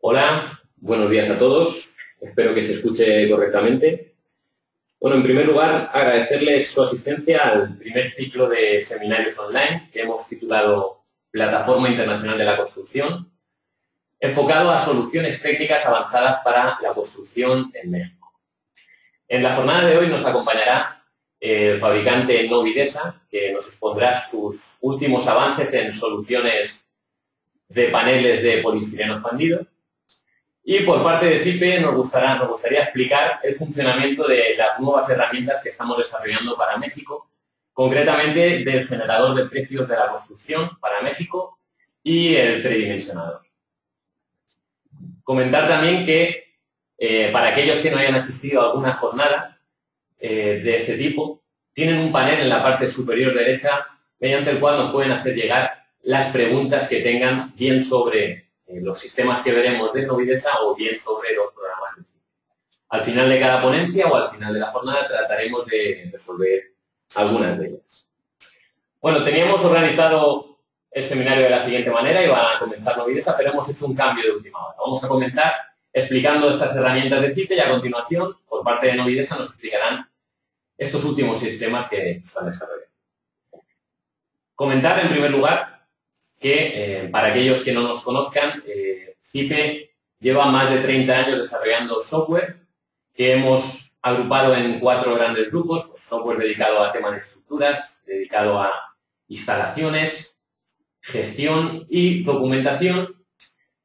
Hola, buenos días a todos. Espero que se escuche correctamente. Bueno, en primer lugar, agradecerles su asistencia al primer ciclo de seminarios online que hemos titulado Plataforma Internacional de la Construcción, enfocado a soluciones técnicas avanzadas para la construcción en México. En la jornada de hoy nos acompañará el fabricante Novidesa, que nos expondrá sus últimos avances en soluciones de paneles de poliestireno expandido. Y por parte de CIPE nos gustaría explicar el funcionamiento de las nuevas herramientas que estamos desarrollando para México, concretamente del generador de precios de la construcción para México y el predimensionador. Comentar también que para aquellos que no hayan asistido a alguna jornada de este tipo, tienen un panel en la parte superior derecha mediante el cual nos pueden hacer llegar las preguntas que tengan bien sobre los sistemas que veremos de Novidesa o bien sobre los programas en sí. Al final de cada ponencia o al final de la jornada trataremos de resolver algunas de ellas. Bueno, teníamos organizado el seminario de la siguiente manera, iba a comenzar Novidesa, pero hemos hecho un cambio de última hora. Vamos a comenzar explicando estas herramientas de CIPE y a continuación, por parte de Novidesa, nos explicarán estos últimos sistemas que están desarrollando. Comentar en primer lugar que para aquellos que no nos conozcan, CIPE lleva más de 30 años desarrollando software que hemos agrupado en 4 grandes grupos: pues, software dedicado a temas de estructuras, dedicado a instalaciones, gestión y documentación.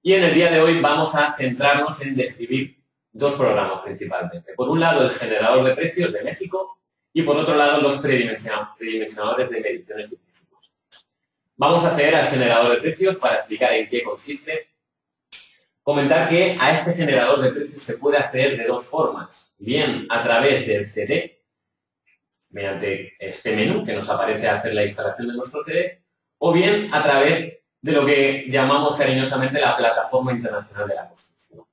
Y en el día de hoy vamos a centrarnos en describir 2 programas principalmente. Por un lado, el generador de precios de México y por otro lado, los predimensionadores de mediciones y físicos. Vamos a acceder al generador de precios para explicar en qué consiste. Comentar que a este generador de precios se puede acceder de 2 formas. Bien a través del CD, mediante este menú que nos aparece hacer la instalación de nuestro CD, o bien a través de lo que llamamos cariñosamente la Plataforma Internacional de la Construcción,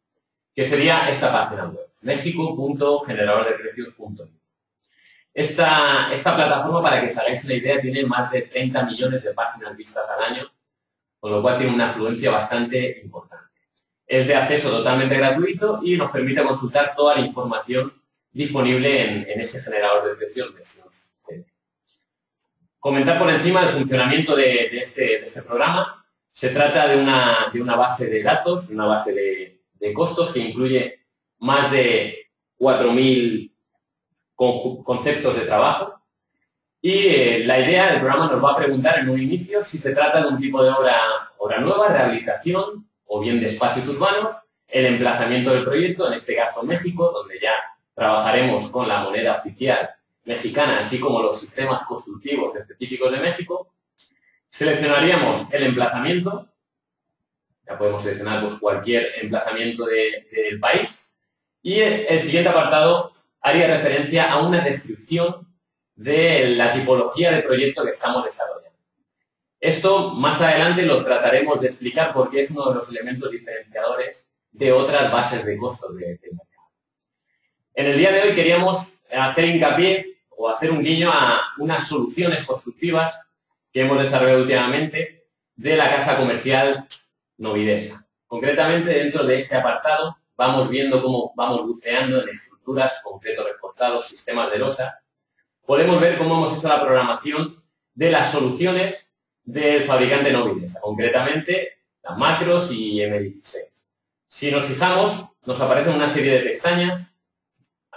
que sería esta página web, mexico.generadordeprecios.info. Esta plataforma, para que os hagáis una idea, tiene más de 30 millones de páginas vistas al año, con lo cual tiene una afluencia bastante importante. Es de acceso totalmente gratuito y nos permite consultar toda la información disponible en ese generador de precios. Comentar por encima el funcionamiento de este programa. Se trata de una base de datos, una base de costos que incluye más de 4.000 conceptos de trabajo, y la idea del programa nos va a preguntar en un inicio si se trata de un tipo de obra nueva, rehabilitación o bien de espacios urbanos, el emplazamiento del proyecto, en este caso México, donde ya trabajaremos con la moneda oficial mexicana, así como los sistemas constructivos específicos de México. Seleccionaríamos el emplazamiento, ya podemos seleccionar pues, cualquier emplazamiento del país, y el siguiente apartado haría referencia a una descripción de la tipología de proyecto que estamos desarrollando. Esto más adelante lo trataremos de explicar porque es uno de los elementos diferenciadores de otras bases de costos del mercado. En el día de hoy queríamos hacer hincapié o hacer un guiño a unas soluciones constructivas que hemos desarrollado últimamente de la casa comercial Novidesa. Concretamente, dentro de este apartado, vamos viendo cómo vamos buceando en estructuras, concretos reforzados, sistemas de losa. Podemos ver cómo hemos hecho la programación de las soluciones del fabricante Novidesa, concretamente las macros y M16. Si nos fijamos, nos aparecen una serie de pestañas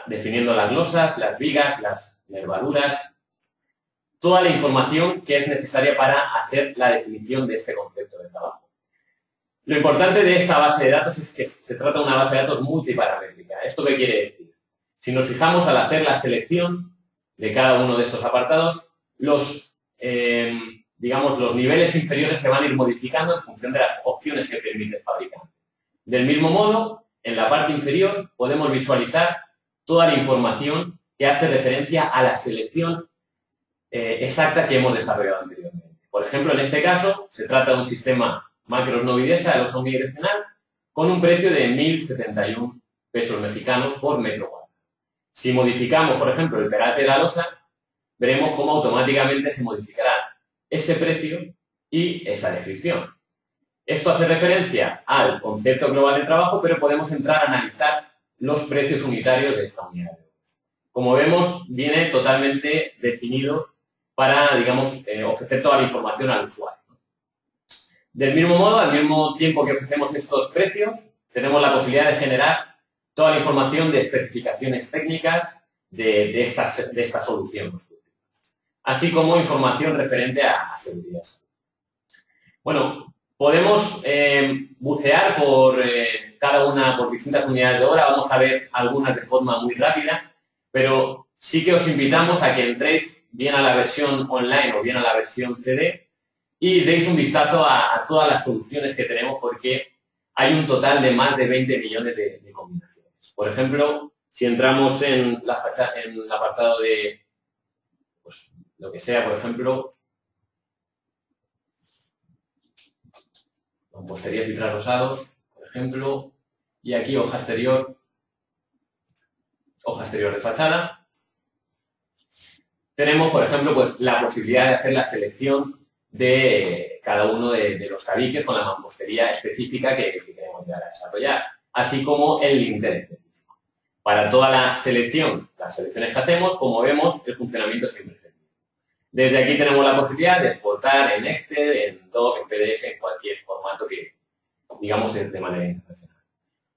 definiendo las losas, las vigas, las nervaduras, toda la información que es necesaria para hacer la definición de este concepto de trabajo. Lo importante de esta base de datos es que se trata de una base de datos multiparamétrica. ¿Esto qué quiere decir? Si nos fijamos al hacer la selección de cada uno de estos apartados, los niveles inferiores se van a ir modificando en función de las opciones que permite el fabricante. Del mismo modo, en la parte inferior podemos visualizar toda la información que hace referencia a la selección exacta que hemos desarrollado anteriormente. Por ejemplo, en este caso, se trata de un sistema Macros Novidesa de losa unidireccional con un precio de 1.071 pesos mexicanos por metro cuadrado. Si modificamos, por ejemplo, el pegate de la losa, veremos cómo automáticamente se modificará ese precio y esa descripción. Esto hace referencia al concepto global de trabajo, pero podemos entrar a analizar los precios unitarios de esta unidad de obra. Como vemos, viene totalmente definido para, digamos, ofrecer toda la información al usuario. Del mismo modo, al mismo tiempo que ofrecemos estos precios, tenemos la posibilidad de generar toda la información de especificaciones técnicas de esta solución, así como información referente a seguridad. Bueno, podemos bucear por por distintas unidades de obra. Vamos a ver algunas de forma muy rápida, pero sí que os invitamos a que entréis bien a la versión online o bien a la versión CD y deis un vistazo a todas las soluciones que tenemos, porque hay un total de más de 20 millones de combinaciones. Por ejemplo, si entramos en el apartado de, pues, lo que sea, por ejemplo, mamposterías y traslosados, por ejemplo, y aquí hoja exterior de fachada. Tenemos, por ejemplo, pues la posibilidad de hacer la selección de cada uno de los tabiques con la mampostería específica que queremos llegar a desarrollar, así como el lintel específico. Para toda las selecciones que hacemos, como vemos, el funcionamiento es siempre efectivo. Desde aquí tenemos la posibilidad de exportar en Excel, en Doc, en PDF, en cualquier formato que, digamos, de manera internacional.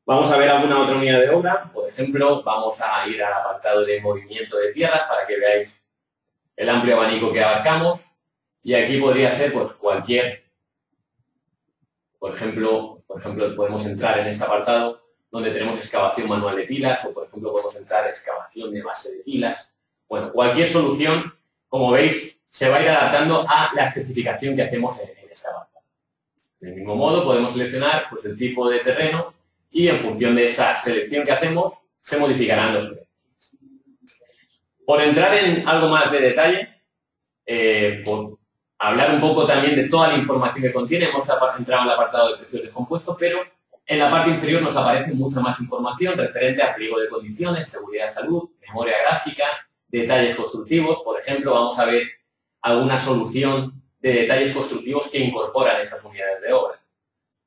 Vamos a ver alguna otra unidad de obra. Por ejemplo, vamos a ir al apartado de movimiento de tierras para que veáis el amplio abanico que abarcamos. Y aquí podría ser, pues, cualquier, por ejemplo, podemos entrar en este apartado donde tenemos excavación manual de pilas, o por ejemplo podemos entrar excavación de base de pilas. Bueno, cualquier solución, como veis, se va a ir adaptando a la especificación que hacemos en este apartado. Del mismo modo, podemos seleccionar, pues, el tipo de terreno, y en función de esa selección que hacemos, se modificarán los precios. Por entrar en algo más de detalle, por hablar un poco también de toda la información que contiene, hemos entrado en el apartado de precios de compuestos, pero en la parte inferior nos aparece mucha más información referente a pliego de condiciones, seguridad de salud, memoria gráfica, detalles constructivos. Por ejemplo, vamos a ver alguna solución de detalles constructivos que incorporan esas unidades de obra.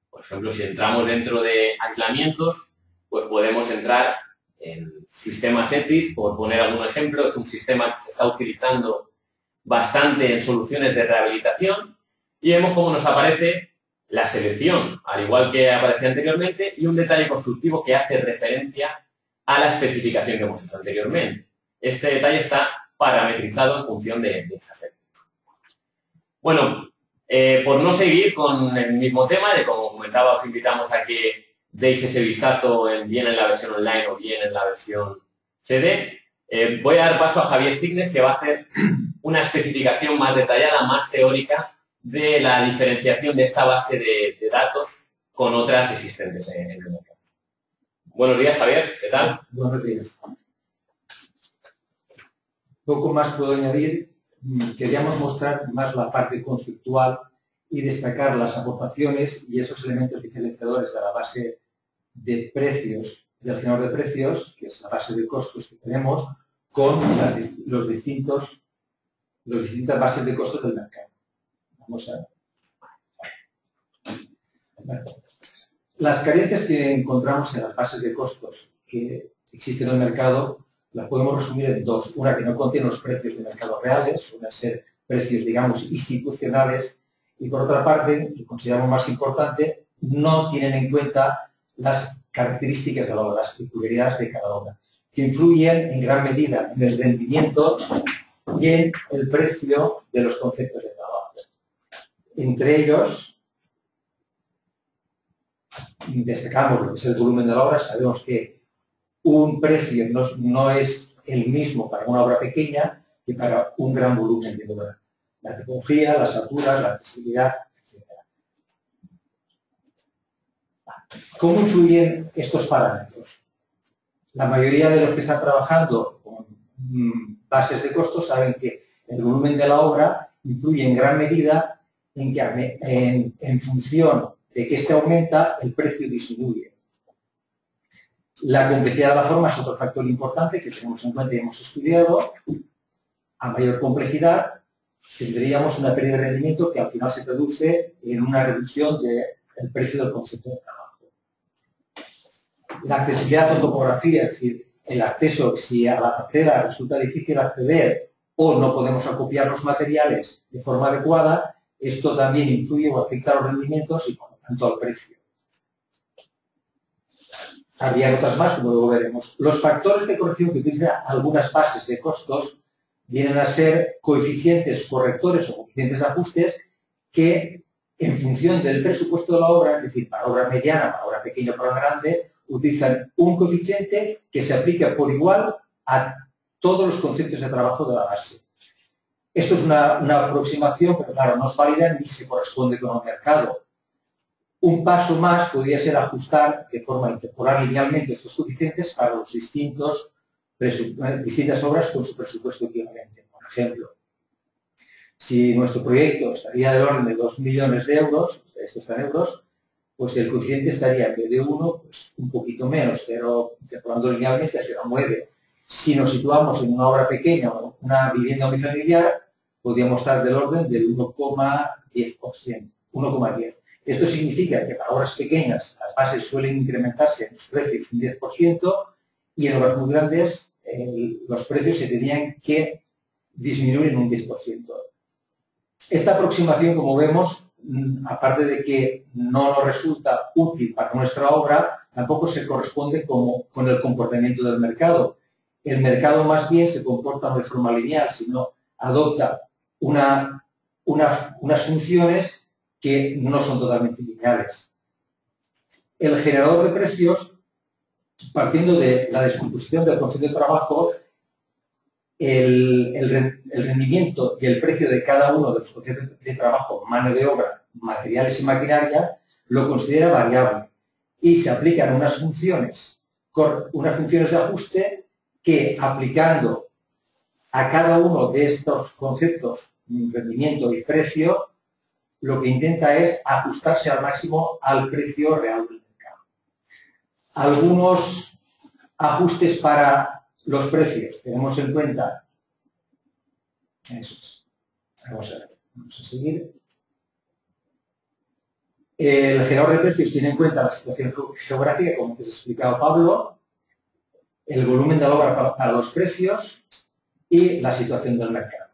Por ejemplo, si entramos dentro de aislamientos, pues podemos entrar en sistemas ETIS, por poner algún ejemplo. Es un sistema que se está utilizando bastante en soluciones de rehabilitación, y vemos cómo nos aparece la selección, al igual que aparecía anteriormente, y un detalle constructivo que hace referencia a la especificación que hemos hecho anteriormente. Este detalle está parametrizado en función de esa selección. Bueno, por no seguir con el mismo tema, como comentaba, os invitamos a que deis ese vistazo bien en la versión online o bien en la versión CD. Voy a dar paso a Javier Signes, que va a hacer una especificación más detallada, más teórica, de la diferenciación de esta base de datos con otras existentes en el mercado. Buenos días, Javier, ¿qué tal? Buenos días. Poco más puedo añadir. Queríamos mostrar más la parte conceptual y destacar las aportaciones y esos elementos diferenciadores de la base de precios, del generador de precios, que es la base de costos que tenemos, con los distintas bases de costos del mercado. Vamos a ver. Las carencias que encontramos en las bases de costos que existen en el mercado las podemos resumir en dos. Una, que no contiene los precios de mercado reales, suelen ser precios, digamos, institucionales, y por otra parte, que consideramos más importante, no tienen en cuenta las características de la obra, las peculiaridades de cada obra, que influyen en gran medida en el rendimiento y en el precio de los conceptos de trabajo. Entre ellos, destacamos lo que es el volumen de la obra. Sabemos que un precio no es el mismo para una obra pequeña que para un gran volumen de obra. La tipología, las alturas, la accesibilidad, etc. ¿Cómo influyen estos parámetros? La mayoría de los que están trabajando con bases de costos saben que el volumen de la obra influye en gran medida en que en función de que este aumenta, el precio disminuye. La complejidad de la forma es otro factor importante que tenemos en cuenta y hemos estudiado. A mayor complejidad tendríamos una pérdida de rendimiento que al final se traduce en una reducción de el precio del concepto de trabajo. La accesibilidad a topografía, es decir, el acceso, si a la parcela resulta difícil acceder o no podemos acopiar los materiales de forma adecuada, esto también influye o afecta a los rendimientos y por lo tanto al precio. Habría otras más, como luego veremos. Los factores de corrección que utilizan algunas bases de costos vienen a ser coeficientes correctores o coeficientes de ajustes que, en función del presupuesto de la obra, es decir, para obra mediana, para obra pequeña, para obra grande, utilizan un coeficiente que se aplica por igual a todos los conceptos de trabajo de la base. Esto es una aproximación, pero claro, no es válida ni se corresponde con el mercado. Un paso más podría ser ajustar de forma interpolar linealmente estos coeficientes para los distintas obras con su presupuesto equivalente. Por ejemplo, si nuestro proyecto estaría del orden de 2 millones de euros, esto está en euros, pues el coeficiente estaría en vez de 1, pues un poquito menos, 0, interpolando linealmente a 0,9. Si nos situamos en una obra pequeña o una vivienda unifamiliar, podríamos estar del orden del 1,10%, 1,10. Esto significa que para obras pequeñas las bases suelen incrementarse en los precios un 10% y en obras muy grandes los precios se tenían que disminuir en un 10%. Esta aproximación, como vemos, aparte de que no nos resulta útil para nuestra obra, tampoco se corresponde con el comportamiento del mercado. El mercado más bien se comporta no de forma lineal, sino adopta unas funciones que no son totalmente lineales. El generador de precios, partiendo de la descomposición del concepto de trabajo, el rendimiento y el precio de cada uno de los conceptos de trabajo, mano de obra, materiales y maquinaria, lo considera variable y se aplican unas funciones de ajuste que, aplicando a cada uno de estos conceptos, rendimiento y precio, lo que intenta es ajustarse al máximo al precio real del mercado. Algunos ajustes para los precios. Tenemos en cuenta, eso es. Vamos a seguir. El generador de precios tiene en cuenta la situación geográfica, como antes ha explicado Pablo, el volumen de la obra para los precios y la situación del mercado.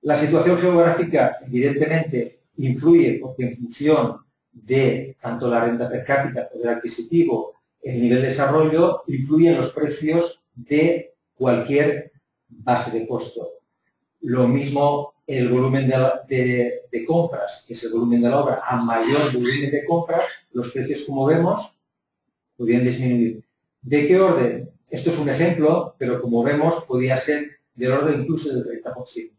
La situación geográfica, evidentemente, influye porque en función de tanto la renta per cápita, el poder adquisitivo, el nivel de desarrollo, influye en los precios de cualquier base de costo. Lo mismo el volumen de compras, que es el volumen de la obra. A mayor volumen de compras, los precios, como vemos, podrían disminuir. ¿De qué orden? Esto es un ejemplo, pero como vemos, podría ser del orden incluso del 30%.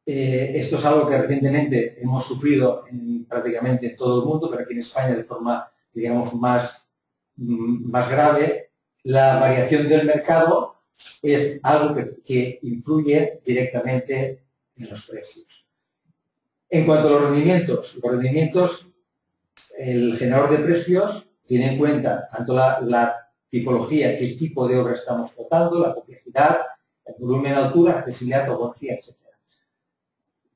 Esto es algo que recientemente hemos sufrido prácticamente en todo el mundo, pero aquí en España de forma, digamos, más grave. La variación del mercado es algo que influye directamente en los precios. En cuanto a los rendimientos, el generador de precios tiene en cuenta tanto la tipología, qué tipo de obra estamos tratando, la complejidad, el volumen, altura, accesibilidad, topografía, etc.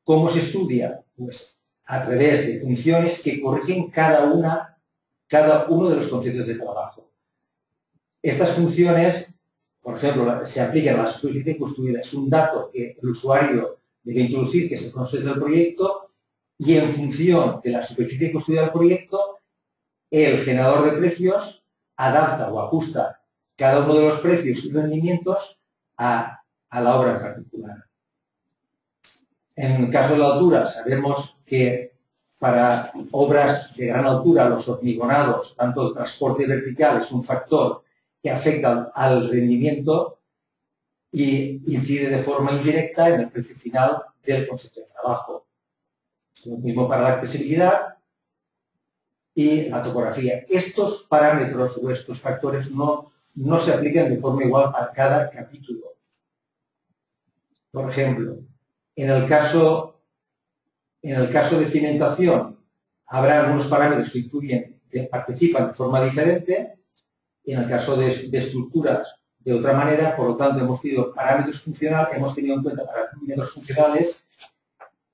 ¿Cómo se estudia? Pues a través de funciones que corrigen cada uno de los conceptos de trabajo. Estas funciones, por ejemplo, se aplican a la superficie construida. Es un dato que el usuario debe introducir, que se conoce desde el proyecto, y en función de la superficie construida del proyecto, el generador de precios adapta o ajusta cada uno de los precios y rendimientos a la obra en particular. En el caso de la altura, sabemos que para obras de gran altura, los hormigonados, tanto el transporte vertical es un factor que afecta al rendimiento y incide de forma indirecta en el precio final del concepto de trabajo. Lo mismo para la accesibilidad y la topografía. Estos parámetros o estos factores no se aplican de forma igual a cada capítulo. Por ejemplo, en el caso de cimentación, habrá algunos parámetros que influyen, que participan de forma diferente. En el caso de estructuras, de otra manera. Por lo tanto, hemos tenido parámetros funcionales, hemos tenido en cuenta parámetros funcionales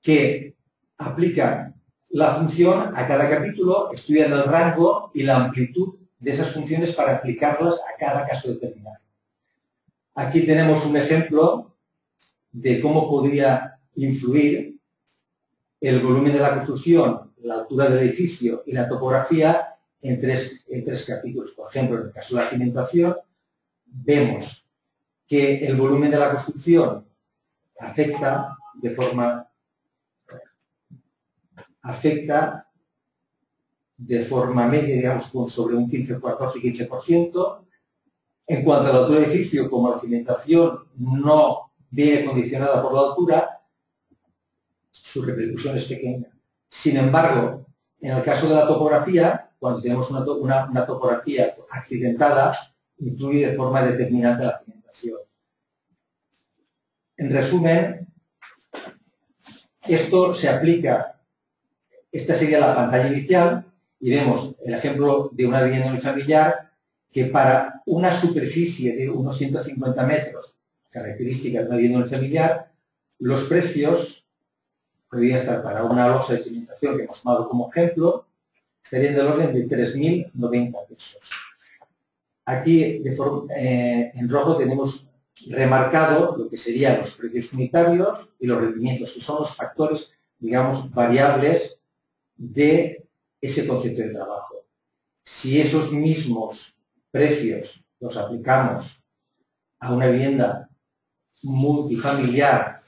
que aplican la función a cada capítulo, estudiando el rango y la amplitud de esas funciones para aplicarlas a cada caso determinado. Aquí tenemos un ejemplo de cómo podría influir el volumen de la construcción, la altura del edificio y la topografía en tres capítulos. Por ejemplo, en el caso de la cimentación, vemos que el volumen de la construcción afecta de forma media, digamos, con sobre un 15, 14 y 15%. En cuanto a la altura del edificio, como la cimentación no viene condicionada por la altura, su repercusión es pequeña. Sin embargo, en el caso de la topografía, cuando tenemos una topografía accidentada, influye de forma determinante la cimentación. En resumen, esto se aplica, esta sería la pantalla inicial, y vemos el ejemplo de una vivienda unifamiliar que para una superficie de unos 150 metros, características de una vivienda unifamiliar, los precios podrían estar para una losa de cimentación que hemos tomado como ejemplo, estarían del orden de 3.090 pesos. Aquí en rojo tenemos remarcado lo que serían los precios unitarios y los rendimientos, que son los factores, digamos, variables de ese concepto de trabajo. Si esos mismos precios los aplicamos a una vivienda multifamiliar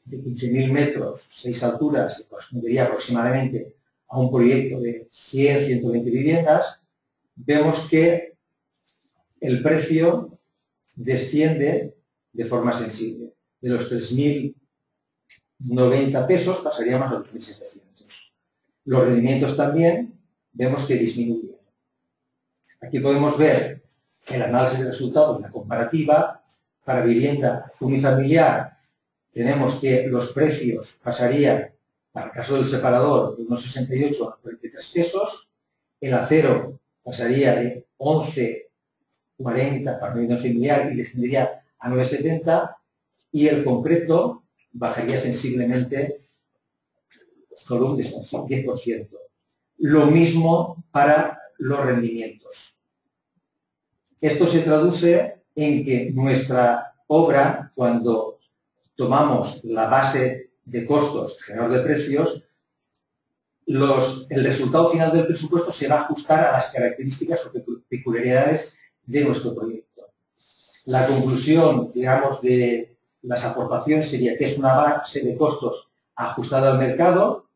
de 15.000 metros, 6 alturas, que correspondería aproximadamente a un proyecto de 100, 120 viviendas, vemos que el precio desciende de forma sensible. De los 3.090 pesos pasaríamos a los 1.700. Los rendimientos también vemos que disminuyen. Aquí podemos ver el análisis de resultados, la comparativa. Para vivienda unifamiliar tenemos que los precios pasarían, para el caso del separador, de unos 68 a 43 pesos, el acero pasaría de 11,40 para una vivienda familiar y descendería a 9,70, y el concreto bajaría sensiblemente solo un 10%. Lo mismo para los rendimientos. Esto se traduce en que nuestra obra, cuando tomamos la base de costos, generador de precios, el resultado final del presupuesto se va a ajustar a las características o peculiaridades de nuestro proyecto. La conclusión, digamos, de las aportaciones sería que es una base de costos ajustada al mercado,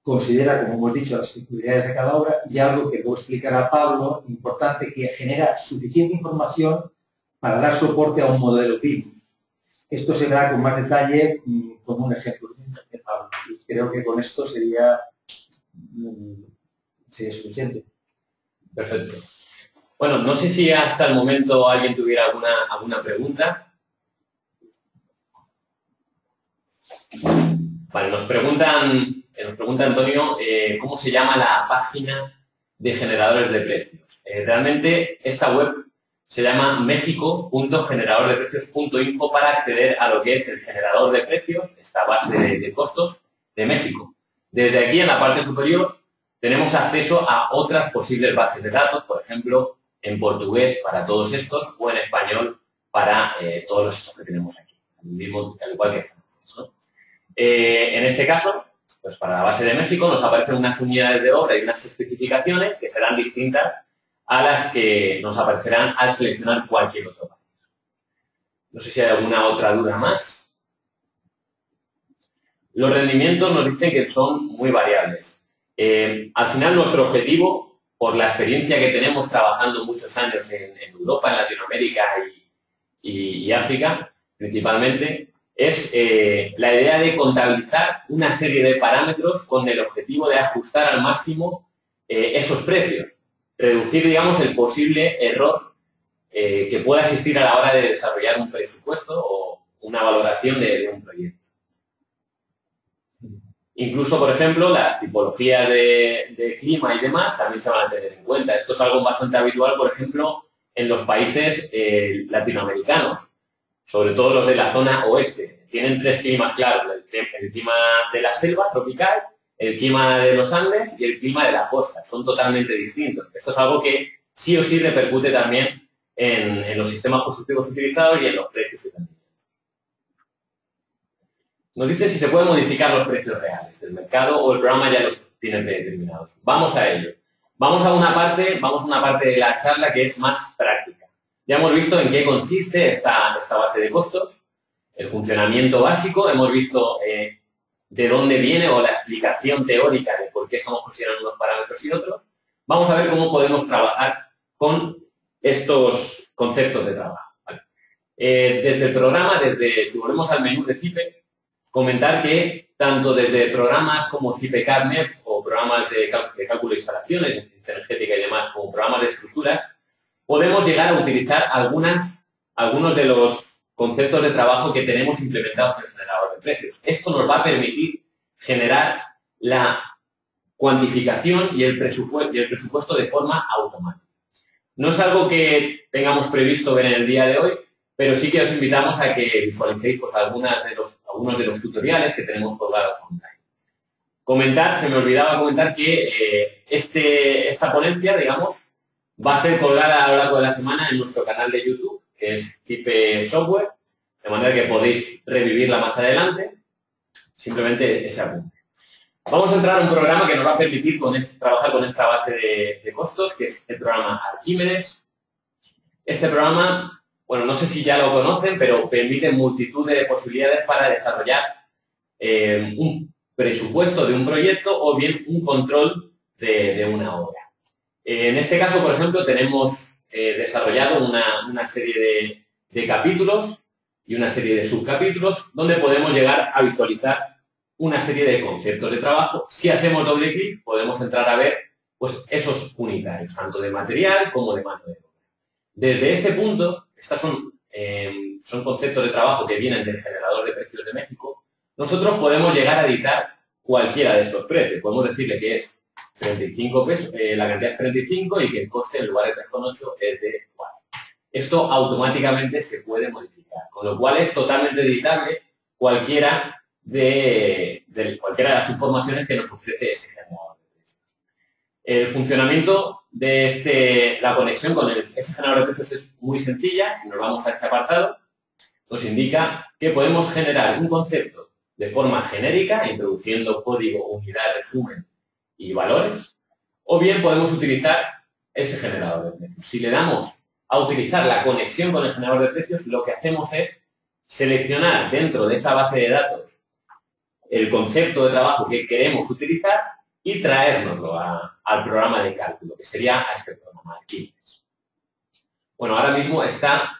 considera, como hemos dicho, las peculiaridades de cada obra, y algo que luego explicará Pablo, importante, que genera suficiente información para dar soporte a un modelo PIM. Esto se verá con más detalle con un ejemplo de Pablo. Y creo que con esto sería suficiente. Perfecto. Bueno, no sé si hasta el momento alguien tuviera alguna pregunta. Vale, nos pregunta Antonio cómo se llama la página de generadores de precios. Realmente esta web se llama mexico.generadordeprecios.info para acceder a lo que es el generador de precios, esta base de costos de México. Desde aquí, en la parte superior, tenemos acceso a otras posibles bases de datos, por ejemplo, en portugués para todos estos o en español para todos estos que tenemos aquí, al igual que francés, ¿no? En este caso, pues para la base de México nos aparecen unas unidades de obra y unas especificaciones que serán distintas a las que nos aparecerán al seleccionar cualquier otro país. No sé si hay alguna otra duda más. Los rendimientos nos dicen que son muy variables. Al final, nuestro objetivo, por la experiencia que tenemos trabajando muchos años en Europa, en Latinoamérica y África, principalmente, es la idea de contabilizar una serie de parámetros con el objetivo de ajustar al máximo esos precios. Reducir, digamos, el posible error que pueda existir a la hora de desarrollar un presupuesto o una valoración de un proyecto. Incluso, por ejemplo, las tipologías de clima y demás también se van a tener en cuenta. Esto es algo bastante habitual, por ejemplo, en los países latinoamericanos, sobre todo los de la zona oeste. Tienen tres climas claros, el clima de la selva tropical, el clima de los Andes y el clima de la costa. Son totalmente distintos. Esto es algo que sí o sí repercute también en los sistemas constructivos utilizados y en los precios y rendimientos. Nos dice si se pueden modificar los precios reales del mercado o el programa ya los tiene predeterminados. Vamos a ello. Vamos a una parte de la charla que es más práctica. Ya hemos visto en qué consiste esta base de costos, el funcionamiento básico, hemos visto de dónde viene o la explicación teórica de por qué estamos considerando unos parámetros y otros. Vamos a ver cómo podemos trabajar con estos conceptos de trabajo. ¿Vale? Desde el programa, si volvemos al menú de CIPE, comentar que tanto desde programas como CIPE-CADMEP o programas de cálculo de instalaciones, de eficiencia energética y demás, como programas de estructuras, podemos llegar a utilizar algunos de los conceptos de trabajo que tenemos implementados en el generador de precios. Esto nos va a permitir generar la cuantificación y el presupuesto de forma automática. No es algo que tengamos previsto ver en el día de hoy, pero sí que os invitamos a que visualicéis pues, algunos de los tutoriales que tenemos colgados online. Se me olvidaba comentar que esta ponencia, digamos, va a ser colgada a lo largo de la semana en nuestro canal de YouTube, que es CIPE Software, de manera que podéis revivirla más adelante, simplemente ese apunte. Vamos a entrar a un programa que nos va a permitir trabajar con esta base de costos, que es el programa Arquímedes. Este programa, bueno, no sé si ya lo conocen, pero permite multitud de posibilidades para desarrollar un presupuesto de un proyecto o bien un control de una obra. En este caso, por ejemplo, tenemos desarrollado una serie de capítulos y una serie de subcapítulos donde podemos llegar a visualizar una serie de conceptos de trabajo. Si hacemos doble clic, podemos entrar a ver pues, esos unitarios, tanto de material como de mano de obra. Desde este punto, estos son conceptos de trabajo que vienen del generador de precios de México, nosotros podemos llegar a editar cualquiera de estos precios. Podemos decirle que es 35 pesos, la cantidad es 35 y que el coste en lugar de 3,8 es de 4. Esto automáticamente se puede modificar, con lo cual es totalmente editable cualquiera de las informaciones que nos ofrece ese generador de precios. El funcionamiento de la conexión con ese generador de precios es muy sencilla. Si nos vamos a este apartado, nos indica que podemos generar un concepto de forma genérica, introduciendo código, unidad, resumen y valores, o bien podemos utilizar ese generador de precios. Si le damos a utilizar la conexión con el generador de precios, lo que hacemos es seleccionar dentro de esa base de datos el concepto de trabajo que queremos utilizar y traérnoslo al programa de cálculo, que sería a este programa, Arquímedes. Bueno, ahora mismo está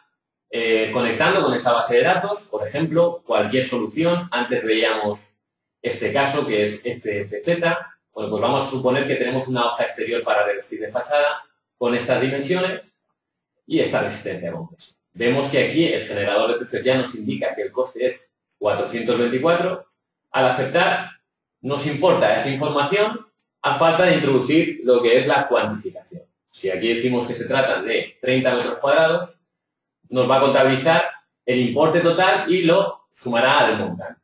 conectando con esa base de datos, por ejemplo, cualquier solución. Antes veíamos este caso que es FFZ. Bueno, pues vamos a suponer que tenemos una hoja exterior para revestir de fachada con estas dimensiones y esta resistencia a compresión. Vemos que aquí el generador de precios ya nos indica que el coste es 424. Al aceptar, nos importa esa información a falta de introducir lo que es la cuantificación. Si aquí decimos que se trata de 30 metros cuadrados, nos va a contabilizar el importe total y lo sumará al montante.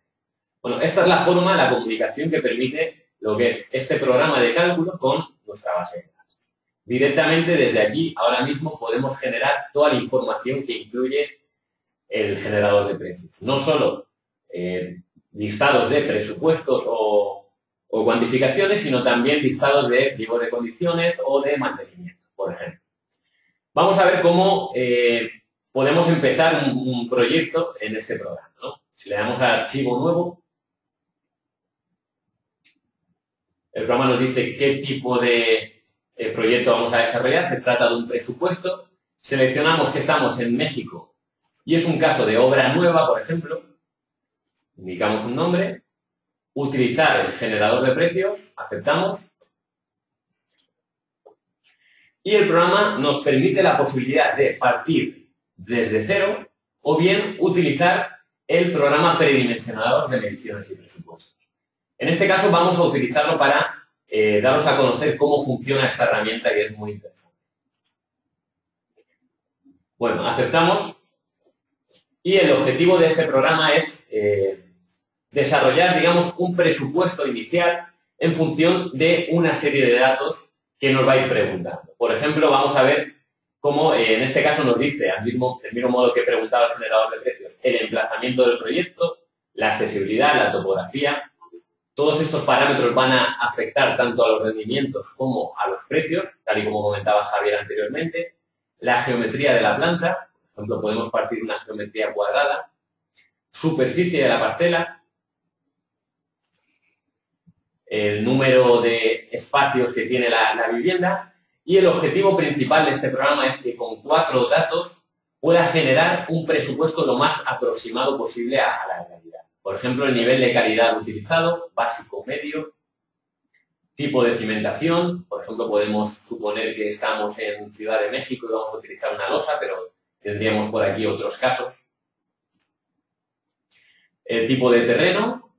Bueno, esta es la forma, la comunicación que permite lo que es este programa de cálculo con nuestra base de datos. Directamente desde aquí, ahora mismo, podemos generar toda la información que incluye el generador de precios. No solo listados de presupuestos o cuantificaciones, sino también listados de pliego de condiciones o de mantenimiento, por ejemplo. Vamos a ver cómo podemos empezar un proyecto en este programa, ¿no? Si le damos a archivo nuevo, el programa nos dice qué tipo de proyecto vamos a desarrollar. Se trata de un presupuesto. Seleccionamos que estamos en México y es un caso de obra nueva, por ejemplo. Indicamos un nombre, utilizar el generador de precios, aceptamos, y el programa nos permite la posibilidad de partir desde cero o bien utilizar el programa predimensionador de mediciones y presupuestos. En este caso vamos a utilizarlo para daros a conocer cómo funciona esta herramienta, que es muy interesante. Bueno, aceptamos y el objetivo de este programa es desarrollar, digamos, un presupuesto inicial en función de una serie de datos que nos va a ir preguntando. Por ejemplo, vamos a ver cómo en este caso nos dice, del mismo modo que preguntaba el generador de precios, el emplazamiento del proyecto, la accesibilidad, la topografía. Todos estos parámetros van a afectar tanto a los rendimientos como a los precios, tal y como comentaba Javier anteriormente. La geometría de la planta, por ejemplo, podemos partir de una geometría cuadrada. Superficie de la parcela. El número de espacios que tiene la vivienda. Y el objetivo principal de este programa es que con 4 datos pueda generar un presupuesto lo más aproximado posible a la realidad. Por ejemplo, el nivel de calidad utilizado, básico, medio, tipo de cimentación. Por ejemplo, podemos suponer que estamos en Ciudad de México y vamos a utilizar una losa, pero tendríamos por aquí otros casos. El tipo de terreno,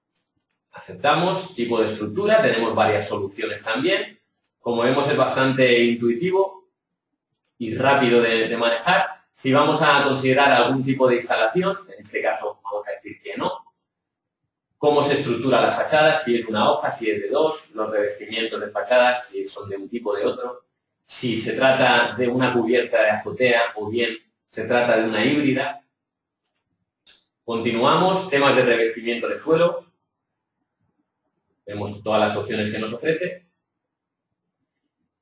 aceptamos. Tipo de estructura, tenemos varias soluciones también. Como vemos, es bastante intuitivo y rápido de manejar. Si vamos a considerar algún tipo de instalación, en este caso vamos a decir que no. Cómo se estructura las fachadas, si es una hoja, si es de 2, los revestimientos de fachadas, si son de un tipo o de otro, si se trata de una cubierta de azotea o bien se trata de una híbrida. Continuamos, temas de revestimiento de suelo. Vemos todas las opciones que nos ofrece.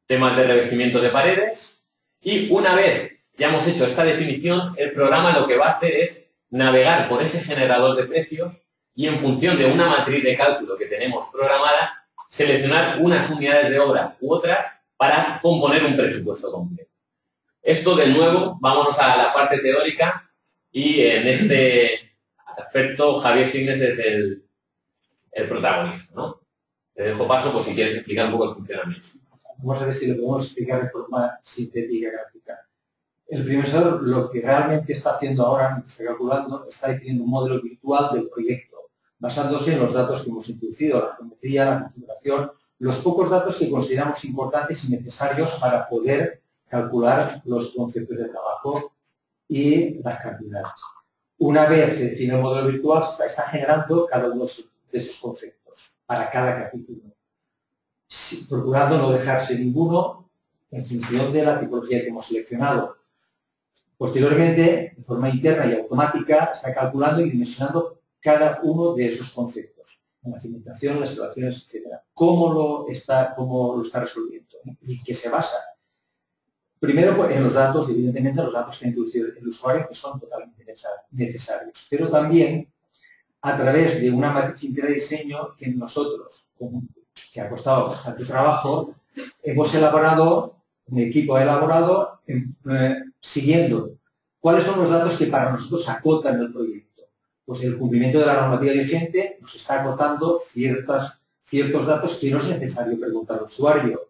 Temas de revestimiento de paredes. Y una vez ya hemos hecho esta definición, el programa lo que va a hacer es navegar por ese generador de precios y en función de una matriz de cálculo que tenemos programada, seleccionar unas unidades de obra u otras para componer un presupuesto completo. Esto, de nuevo, vámonos a la parte teórica y en este aspecto Javier Signes es el protagonista, ¿no? Te dejo paso por si quieres explicar un poco el funcionamiento. Vamos a ver si lo podemos explicar de forma sintética y gráfica. El primer lo que realmente está haciendo ahora, que está calculando, está definiendo un modelo virtual del proyecto, basándose en los datos que hemos introducido, la geometría, la configuración, los pocos datos que consideramos importantes y necesarios para poder calcular los conceptos de trabajo y las cantidades. Una vez se define el modelo virtual, se está generando cada uno de esos conceptos para cada capítulo, procurando no dejarse ninguno en función de la tipología que hemos seleccionado. Posteriormente, de forma interna y automática, está calculando y dimensionando cada uno de esos conceptos, en la cimentación, las instalaciones, etc. ¿Cómo lo está resolviendo? ¿Y qué se basa? Primero, en los datos, evidentemente, los datos que ha introducido el usuario, que son totalmente necesarios, pero también a través de una matriz interna de diseño que nosotros, que ha costado bastante trabajo, hemos elaborado, un equipo ha elaborado, siguiendo cuáles son los datos que para nosotros acotan el proyecto. Pues el cumplimiento de la normativa vigente nos está acotando ciertos datos que no es necesario preguntar al usuario.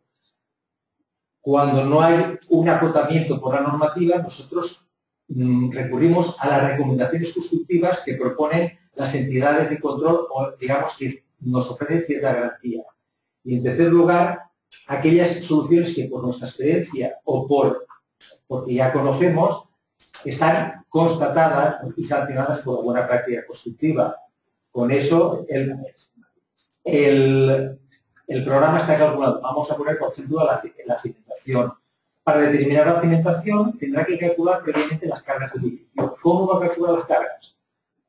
Cuando no hay un acotamiento por la normativa, nosotros recurrimos a las recomendaciones constructivas que proponen las entidades de control o, digamos, que nos ofrecen cierta garantía. Y, en tercer lugar, aquellas soluciones que por nuestra experiencia o porque ya conocemos, están constatadas y sancionadas por la buena práctica constructiva. Con eso, el programa está calculado. Vamos a poner, por ejemplo, la cimentación. Para determinar la cimentación, tendrá que calcular previamente las cargas del edificio. ¿Cómo va a calcular las cargas?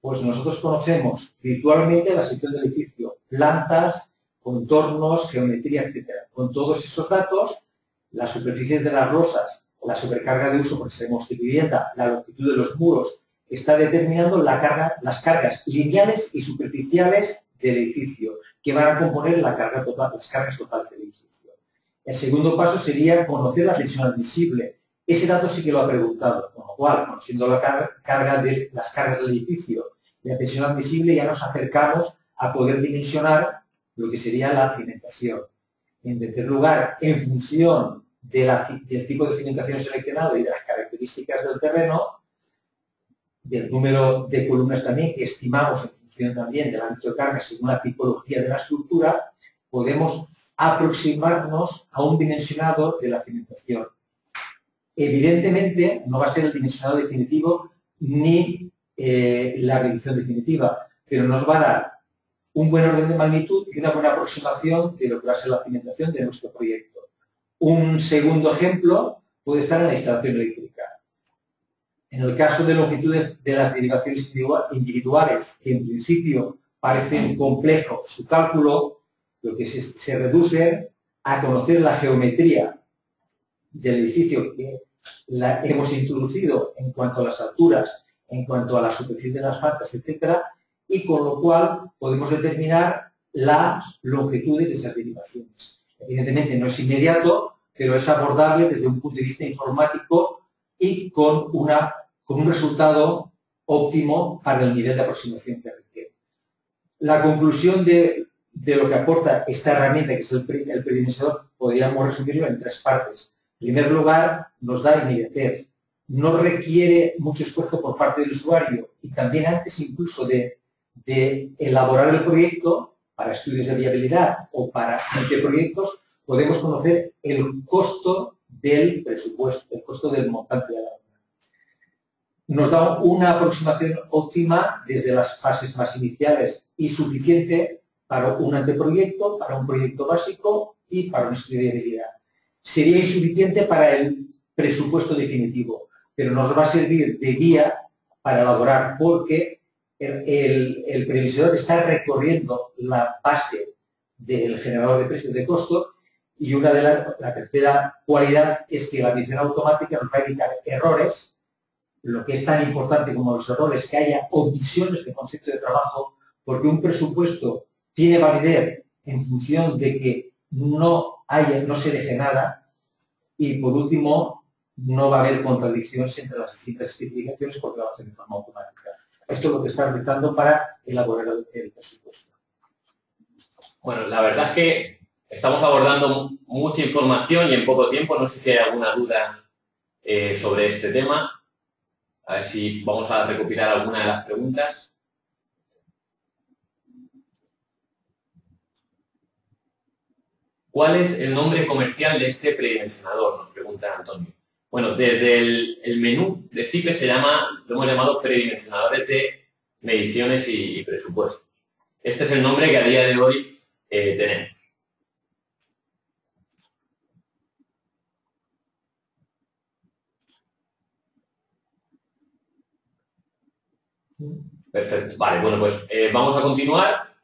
Pues nosotros conocemos virtualmente la sección del edificio, plantas, contornos, geometría, etc. Con todos esos datos, las superficies de las losas, la sobrecarga de uso porque sabemos que vivienda, la longitud de los muros, está determinando las cargas lineales y superficiales del edificio, que van a componer las cargas totales del edificio. El segundo paso sería conocer la tensión admisible. Ese dato sí que lo ha preguntado, con lo cual, conociendo las cargas del edificio y la tensión admisible, ya nos acercamos a poder dimensionar lo que sería la cimentación. En tercer lugar, en función del tipo de cimentación seleccionado y de las características del terreno, del número de columnas también que estimamos en función también del ámbito de carga según la tipología de la estructura, podemos aproximarnos a un dimensionado de la cimentación. Evidentemente, no va a ser el dimensionado definitivo ni la medición definitiva, pero nos va a dar un buen orden de magnitud y una buena aproximación de lo que va a ser la cimentación de nuestro proyecto. Un segundo ejemplo puede estar en la instalación eléctrica. En el caso de longitudes de las derivaciones individuales, que en principio parecen complejos su cálculo, lo que se reduce a conocer la geometría del edificio que hemos introducido en cuanto a las alturas, en cuanto a la superficie de las plantas, etcétera, y con lo cual podemos determinar las longitudes de esas derivaciones. Evidentemente no es inmediato, pero es abordable desde un punto de vista informático y con un resultado óptimo para el nivel de aproximación que requiere. La conclusión de lo que aporta esta herramienta, que es el predimensionador, podríamos resumirlo en 3 partes. En primer lugar, nos da inmediatez. No requiere mucho esfuerzo por parte del usuario y también antes incluso de elaborar el proyecto para estudios de viabilidad o para anteproyectos, podemos conocer el costo del presupuesto, el costo del montante de la obra. Nos da una aproximación óptima desde las fases más iniciales y suficiente para un anteproyecto, para un proyecto básico y para un estudio de viabilidad. Sería insuficiente para el presupuesto definitivo, pero nos va a servir de guía para elaborar, porque el predimensionador está recorriendo la base del generador de precios de costo y la tercera cualidad es que la medición automática nos va a evitar errores, lo que es tan importante como los errores, que haya omisiones de concepto de trabajo, porque un presupuesto tiene validez en función de que no se deje nada y, por último, no va a haber contradicciones entre las distintas especificaciones porque va a ser de forma automática. Esto es lo que está realizando para elaborar el presupuesto. Bueno, la verdad es que estamos abordando mucha información y en poco tiempo. No sé si hay alguna duda sobre este tema. A ver si vamos a recopilar alguna de las preguntas. ¿Cuál es el nombre comercial de este predimensionador? Nos pregunta Antonio. Bueno, desde el menú de CIPE lo hemos llamado predimensionadores de mediciones y presupuestos. Este es el nombre que a día de hoy tenemos. Perfecto. Vale, bueno, pues vamos a continuar.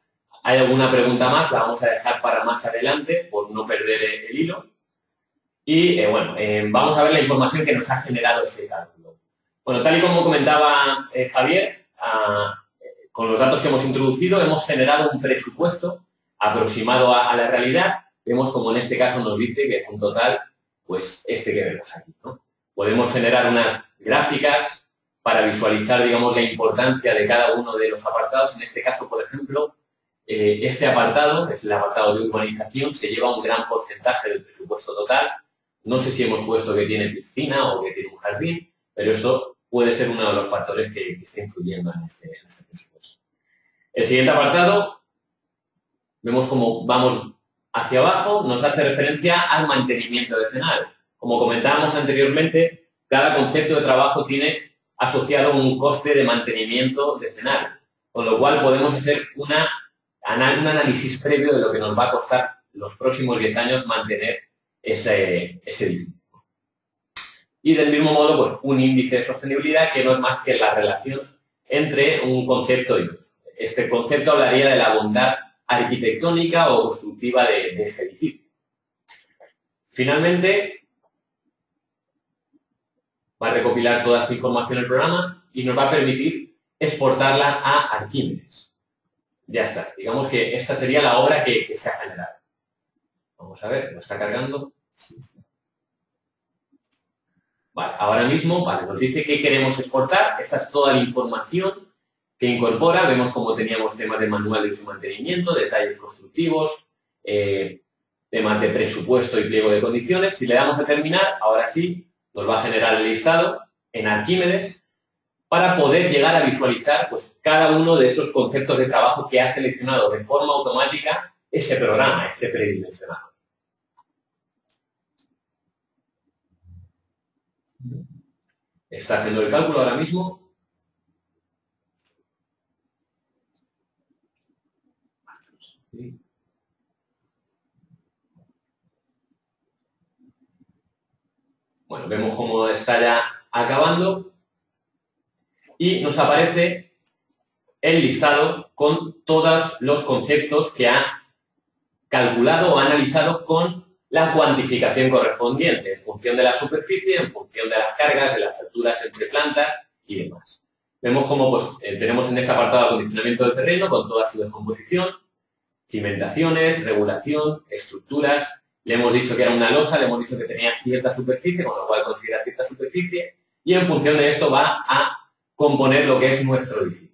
Hay alguna pregunta más, la vamos a dejar para más adelante por no perder el hilo. Y vamos a ver la información que nos ha generado ese cálculo. Bueno, tal y como comentaba Javier, con los datos que hemos introducido hemos generado un presupuesto aproximado a la realidad. Vemos como en este caso nos dice que es un total, pues este que vemos aquí, ¿no? Podemos generar unas gráficas para visualizar, digamos, la importancia de cada uno de los apartados. En este caso, por ejemplo, este apartado, es el apartado de urbanización, se lleva un gran porcentaje del presupuesto total. No sé si hemos puesto que tiene piscina o que tiene un jardín, pero eso puede ser uno de los factores que está influyendo en este presupuesto. El siguiente apartado, vemos cómo vamos hacia abajo, nos hace referencia al mantenimiento decenal. Como comentábamos anteriormente, cada concepto de trabajo tiene asociado un coste de mantenimiento decenal, con lo cual podemos hacer un análisis previo de lo que nos va a costar los próximos 10 años mantener ese edificio. Y del mismo modo, pues un índice de sostenibilidad que no es más que la relación entre un concepto y otro. Este concepto hablaría de la bondad arquitectónica o constructiva de ese edificio. Finalmente, va a recopilar toda esta información el programa y nos va a permitir exportarla a Arquímedes. Ya está. Digamos que esta sería la obra que se ha generado. Vamos a ver, ¿lo está cargando? Sí, está. Vale, ahora mismo, nos dice que queremos exportar. Esta es toda la información que incorpora. Vemos cómo teníamos temas de manual de su mantenimiento, detalles constructivos, temas de presupuesto y pliego de condiciones. Si le damos a terminar, ahora sí, nos va a generar el listado en Arquímedes para poder llegar a visualizar pues, cada uno de esos conceptos de trabajo que ha seleccionado de forma automática ese programa, ese predimensionado. Está haciendo el cálculo ahora mismo. Sí. Bueno, vemos cómo está ya acabando y nos aparece el listado con todos los conceptos que ha calculado o analizado con la cuantificación correspondiente, en función de la superficie, en función de las cargas, de las alturas entre plantas y demás. Vemos cómo pues, tenemos en este apartado acondicionamiento del terreno con toda su descomposición, cimentaciones, regulación, estructuras. Le hemos dicho que era una losa, le hemos dicho que tenía cierta superficie, con lo cual considera cierta superficie, y en función de esto va a componer lo que es nuestro edificio.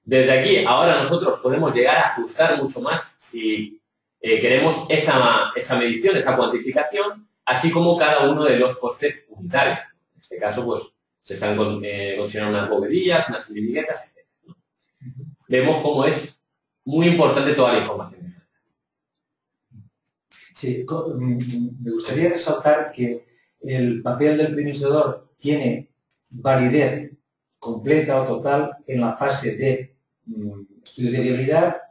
Desde aquí, ahora nosotros podemos llegar a ajustar mucho más si queremos esa medición, esa cuantificación, así como cada uno de los costes unitarios. En este caso, pues, se están considerando unas bovedillas, unas individuetas, etc. Vemos cómo es muy importante toda la información. Sí, me gustaría resaltar que el papel del permisador tiene validez completa o total en la fase de estudios de viabilidad,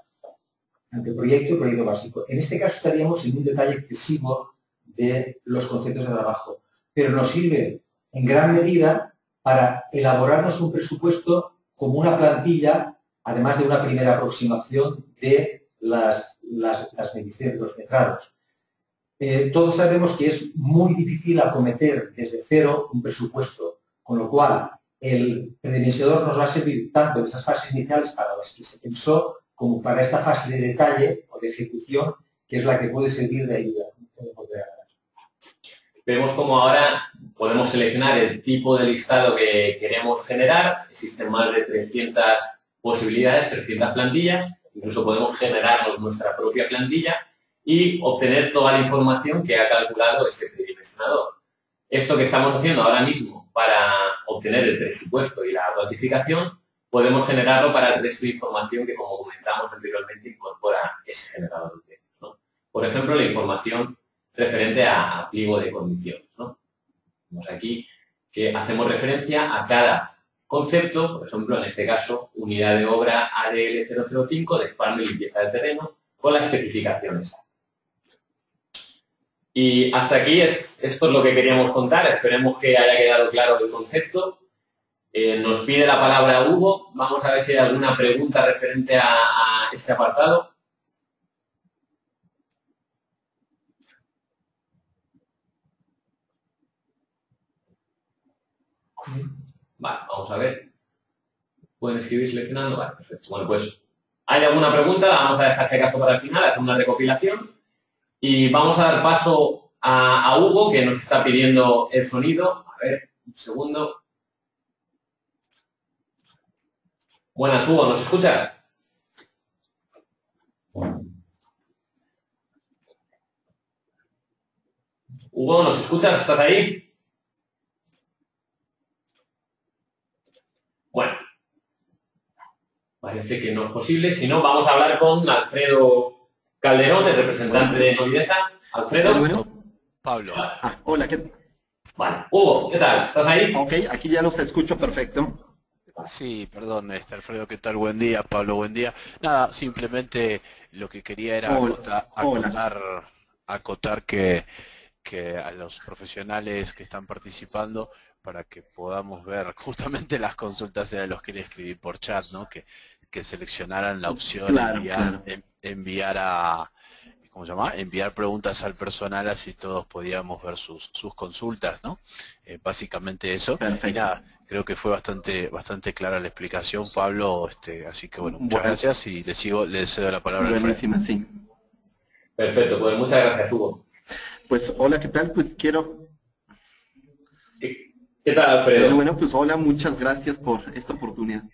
anteproyecto y proyecto básico. En este caso estaríamos en un detalle excesivo de los conceptos de trabajo, pero nos sirve en gran medida para elaborarnos un presupuesto como una plantilla, además de una primera aproximación de las mediciones, los metrados. Todos sabemos que es muy difícil acometer desde cero un presupuesto, con lo cual el predimensionador nos va a servir tanto en esas fases iniciales para las que se pensó, como para esta fase de detalle o de ejecución, que es la que puede servir de ayuda. Vemos cómo ahora podemos seleccionar el tipo de listado que queremos generar. Existen más de 300 posibilidades, 300 plantillas. Incluso podemos generar nuestra propia plantilla y obtener toda la información que ha calculado ese predimensionador. Esto que estamos haciendo ahora mismo para obtener el presupuesto y la cuantificación, podemos generarlo para el resto de información que, como comentamos anteriormente, incorpora ese generador de precios, ¿no? Por ejemplo, la información referente a pliego de condiciones, ¿no? Vemos aquí que hacemos referencia a cada concepto, por ejemplo, en este caso, unidad de obra ADL 005 de espalme y limpieza del terreno, con las especificaciones. Y hasta aquí esto es lo que queríamos contar. Esperemos que haya quedado claro el concepto. Nos pide la palabra Hugo. Vamos a ver si hay alguna pregunta referente a este apartado. Vale, vamos a ver. ¿Pueden escribir seleccionando? Vale, perfecto. Bueno, pues, ¿hay alguna pregunta? La vamos a dejar si acaso para el final, hacer una recopilación. Y vamos a dar paso a Hugo, que nos está pidiendo el sonido. A ver, un segundo. Buenas, Hugo, ¿nos escuchas? Hugo, ¿nos escuchas? ¿Estás ahí? Bueno, parece que no es posible. Si no, vamos a hablar con Alfredo Calderón, el representante de Novidesa. Alfredo. Bueno, Pablo. Hola, ¿qué? Vale. Hugo, ¿qué tal? ¿Estás ahí? Ok, aquí ya los escucho perfecto. Sí, perdón, Alfredo, ¿qué tal? Buen día, Pablo, buen día. Nada, simplemente lo que quería era acotar que a los profesionales que están participando, para que podamos ver justamente las consultas, era los que le escribí por chat, ¿no? Que seleccionaran la opción enviar a... ¿Cómo se llama? Enviar preguntas al personal, así todos podíamos ver sus consultas, ¿no? Básicamente eso. Perfecto. Y nada, creo que fue bastante clara la explicación, Pablo, así que bueno, muchas gracias y le cedo la palabra al Buenísima, sí. Perfecto, pues muchas gracias, Hugo. Pues hola, ¿qué tal? Pues quiero... ¿Qué tal, Alfredo? Bueno, pues hola, muchas gracias por esta oportunidad.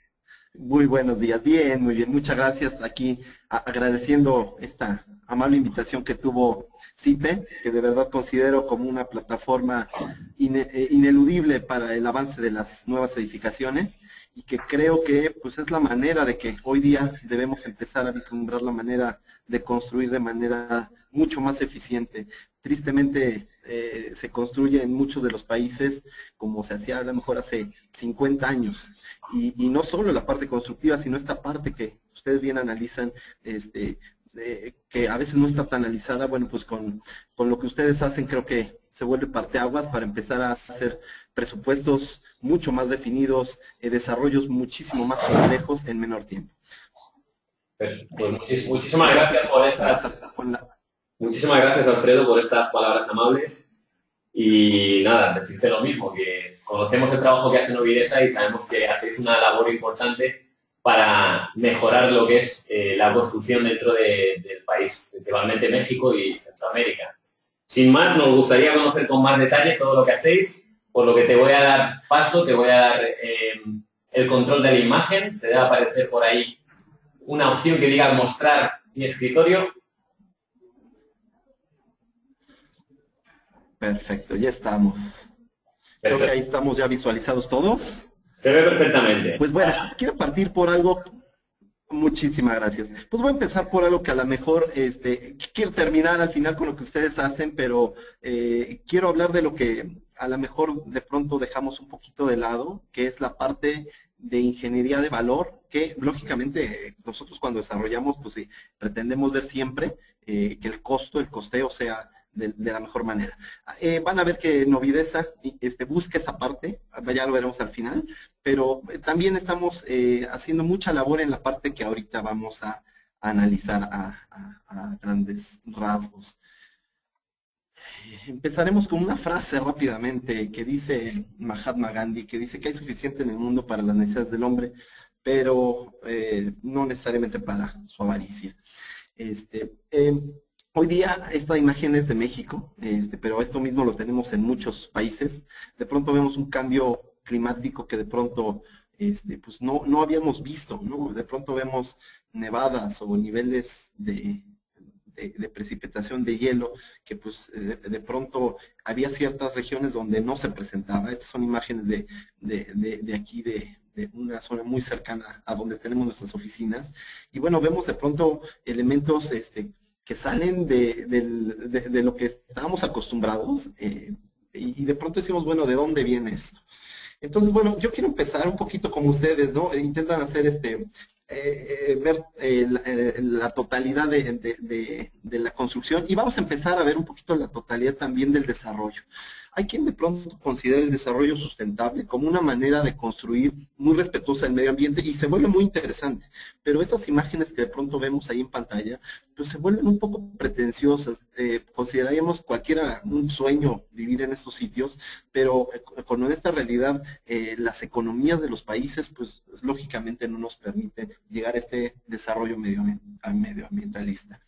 Muy buenos días, bien, muy bien, muchas gracias aquí, agradeciendo esta amable invitación que tuvo CIPE, que de verdad considero como una plataforma ineludible para el avance de las nuevas edificaciones y que creo que pues es la manera de que hoy día debemos empezar a vislumbrar la manera de construir de manera mucho más eficiente. Tristemente se construye en muchos de los países como se hacía a lo mejor hace 50 años y no solo la parte constructiva, sino esta parte que ustedes bien analizan, que a veces no está tan analizada, bueno, pues con lo que ustedes hacen creo que se vuelve parteaguas para empezar a hacer presupuestos mucho más definidos, desarrollos muchísimo más complejos en menor tiempo. Pues muchísimas gracias por estas... Muchísimas gracias, Alfredo, por estas palabras amables. Y nada, decirte lo mismo, que conocemos el trabajo que hace Novidesa y sabemos que hacéis una labor importante para mejorar lo que es la construcción dentro del país, principalmente México y Centroamérica. Sin más, nos gustaría conocer con más detalle todo lo que hacéis, por lo que te voy a dar paso, te voy a dar el control de la imagen, te debe aparecer por ahí una opción que diga mostrar mi escritorio. Perfecto, ya estamos. Creo que ahí estamos ya visualizados todos. Se ve perfectamente. Pues bueno, quiero partir por algo. Muchísimas gracias. Pues voy a empezar por algo que a lo mejor quiero terminar al final con lo que ustedes hacen, pero quiero hablar de lo que a lo mejor de pronto dejamos un poquito de lado, que es la parte de ingeniería de valor, que lógicamente nosotros cuando desarrollamos, pues sí, pretendemos ver siempre que el costeo sea de la mejor manera. Van a ver que Novidesa busca esa parte, ya lo veremos al final, pero también estamos haciendo mucha labor en la parte que ahorita vamos a analizar a grandes rasgos. Empezaremos con una frase rápidamente que dice Mahatma Gandhi, que dice que hay suficiente en el mundo para las necesidades del hombre, pero no necesariamente para su avaricia. Hoy día esta imagen es de México, pero esto mismo lo tenemos en muchos países. De pronto vemos un cambio climático que de pronto pues no habíamos visto, ¿no? De pronto vemos nevadas o niveles de precipitación de hielo que pues de pronto había ciertas regiones donde no se presentaba. Estas son imágenes de aquí, de una zona muy cercana a donde tenemos nuestras oficinas. Y bueno, vemos de pronto elementos que salen de lo que estábamos acostumbrados y de pronto decimos, bueno, ¿de dónde viene esto? Entonces, bueno, yo quiero empezar un poquito como ustedes, ¿no? Intentan hacer ver la totalidad de la construcción y vamos a empezar a ver un poquito la totalidad también del desarrollo. Hay quien de pronto considera el desarrollo sustentable como una manera de construir muy respetuosa del medio ambiente y se vuelve muy interesante, pero estas imágenes que de pronto vemos ahí en pantalla, pues se vuelven un poco pretenciosas. Consideraríamos cualquiera un sueño vivir en estos sitios, pero con esta realidad las economías de los países, pues lógicamente no nos permiten llegar a este desarrollo medioambientalista.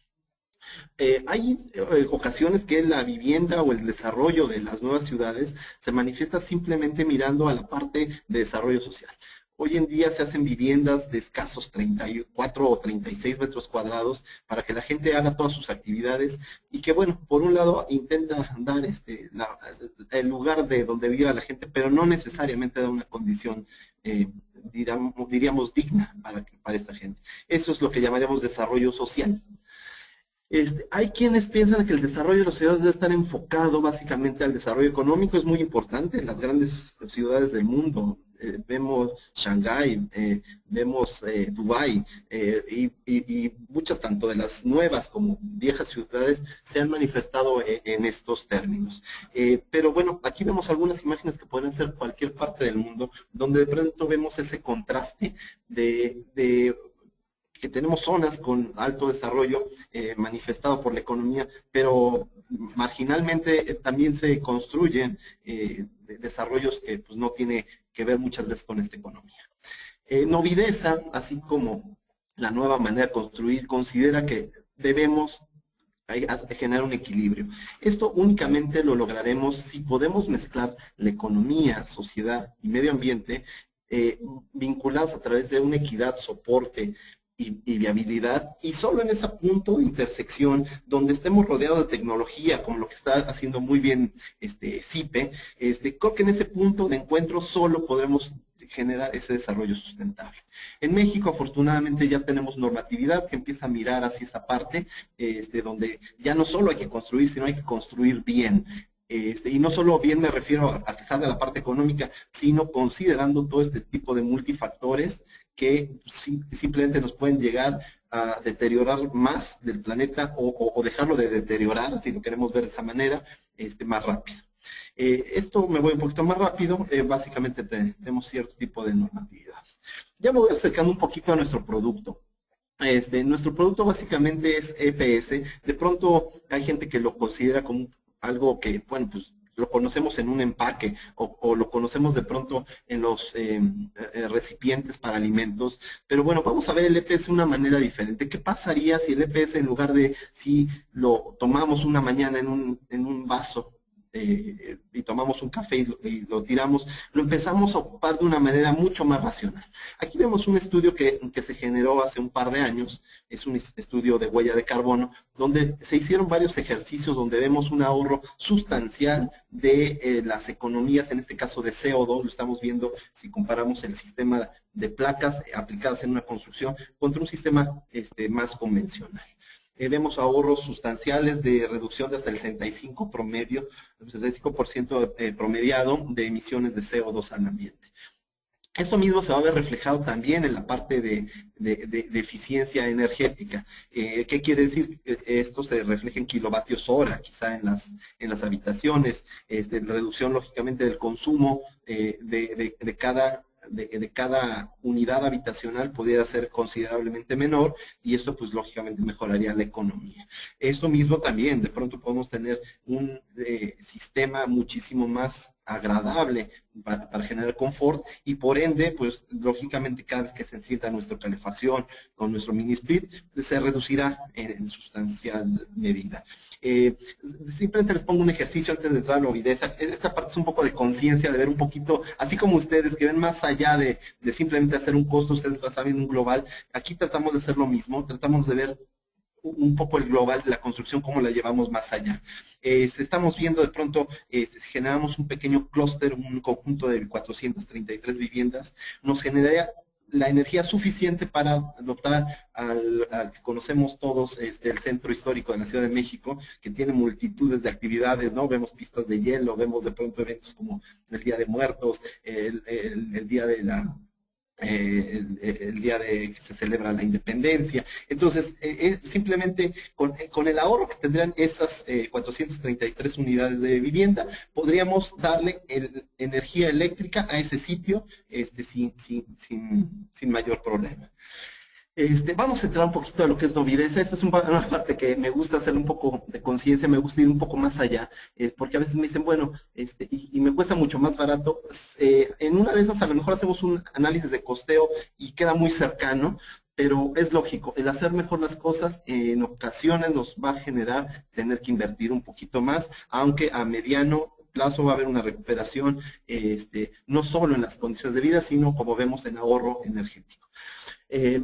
Hay ocasiones que la vivienda o el desarrollo de las nuevas ciudades se manifiesta simplemente mirando a la parte de desarrollo social. Hoy en día se hacen viviendas de escasos 34 o 36 metros cuadrados para que la gente haga todas sus actividades y que, bueno, por un lado intenta dar el lugar de donde viva la gente, pero no necesariamente da una condición diríamos digna para esta gente. Eso es lo que llamaríamos desarrollo social. Hay quienes piensan que el desarrollo de las ciudades debe estar enfocado básicamente al desarrollo económico. Es muy importante en las grandes ciudades del mundo. Vemos Shanghái, vemos Dubái y muchas, tanto de las nuevas como viejas ciudades, se han manifestado en estos términos. Pero bueno, aquí vemos algunas imágenes que podrían ser cualquier parte del mundo, donde de pronto vemos ese contraste que tenemos zonas con alto desarrollo manifestado por la economía, pero marginalmente también se construyen desarrollos que pues, no tiene que ver muchas veces con esta economía. Novidesa, así como la nueva manera de construir, considera que debemos generar un equilibrio. Esto únicamente lo lograremos si podemos mezclar la economía, sociedad y medio ambiente vinculadas a través de una equidad, soporte y viabilidad, y solo en ese punto de intersección donde estemos rodeados de tecnología, como lo que está haciendo muy bien CIPE, creo que en ese punto de encuentro solo podremos generar ese desarrollo sustentable. En México, afortunadamente, ya tenemos normatividad que empieza a mirar hacia esa parte, donde ya no solo hay que construir, sino hay que construir bien. Y no solo bien me refiero a que salga la parte económica, sino considerando todo este tipo de multifactores que simplemente nos pueden llegar a deteriorar más del planeta o dejarlo de deteriorar, si lo queremos ver de esa manera, más rápido. Esto me voy un poquito más rápido, básicamente tenemos cierto tipo de normatividades. Ya me voy acercando un poquito a nuestro producto. Nuestro producto básicamente es EPS. De pronto hay gente que lo considera como algo que, bueno, pues lo conocemos en un empaque o lo conocemos de pronto en los recipientes para alimentos. Pero bueno, vamos a ver el EPS de una manera diferente. ¿Qué pasaría si el EPS, en lugar de si lo tomamos una mañana en un vaso y tomamos un café y lo tiramos, lo empezamos a ocupar de una manera mucho más racional? Aquí vemos un estudio que se generó hace un par de años, es un estudio de huella de carbono, donde se hicieron varios ejercicios donde vemos un ahorro sustancial de las economías, en este caso de CO2, lo estamos viendo si comparamos el sistema de placas aplicadas en una construcción contra un sistema más convencional. Vemos ahorros sustanciales de reducción de hasta el 65% promediado de emisiones de CO2 al ambiente. Esto mismo se va a ver reflejado también en la parte de eficiencia energética. ¿Qué quiere decir? Esto se refleja en kilovatios hora, quizá en las habitaciones, reducción lógicamente del consumo de cada unidad habitacional pudiera ser considerablemente menor, y esto pues lógicamente mejoraría la economía. Esto mismo también, de pronto podemos tener un sistema muchísimo más agradable para generar confort, y por ende, pues lógicamente cada vez que se encienda nuestra calefacción o nuestro mini split, se reducirá en sustancial medida. Simplemente les pongo un ejercicio antes de entrar a la novedad. Esta parte es un poco de conciencia, de ver un poquito, así como ustedes que ven más allá de simplemente hacer un costo, ustedes pasan viendo un global. Aquí tratamos de hacer lo mismo, tratamos de ver un poco el global de la construcción, cómo la llevamos más allá. Estamos viendo de pronto, si generamos un pequeño clúster, un conjunto de 433 viviendas, nos generaría la energía suficiente para dotar al que conocemos todos, el centro histórico de la Ciudad de México, que tiene multitudes de actividades, ¿no? Vemos pistas de hielo, vemos de pronto eventos como el Día de Muertos, el Día de la... el día de que se celebra la independencia. Entonces, simplemente con el ahorro que tendrían esas 433 unidades de vivienda, podríamos darle energía eléctrica a ese sitio sin mayor problema. Vamos a entrar un poquito a lo que es novidez. Esta es una parte que me gusta hacer un poco de conciencia, me gusta ir un poco más allá, porque a veces me dicen, bueno, y me cuesta mucho más barato. En una de esas a lo mejor hacemos un análisis de costeo y queda muy cercano, pero es lógico, el hacer mejor las cosas en ocasiones nos va a generar tener que invertir un poquito más, aunque a mediano plazo va a haber una recuperación, no solo en las condiciones de vida, sino como vemos en ahorro energético.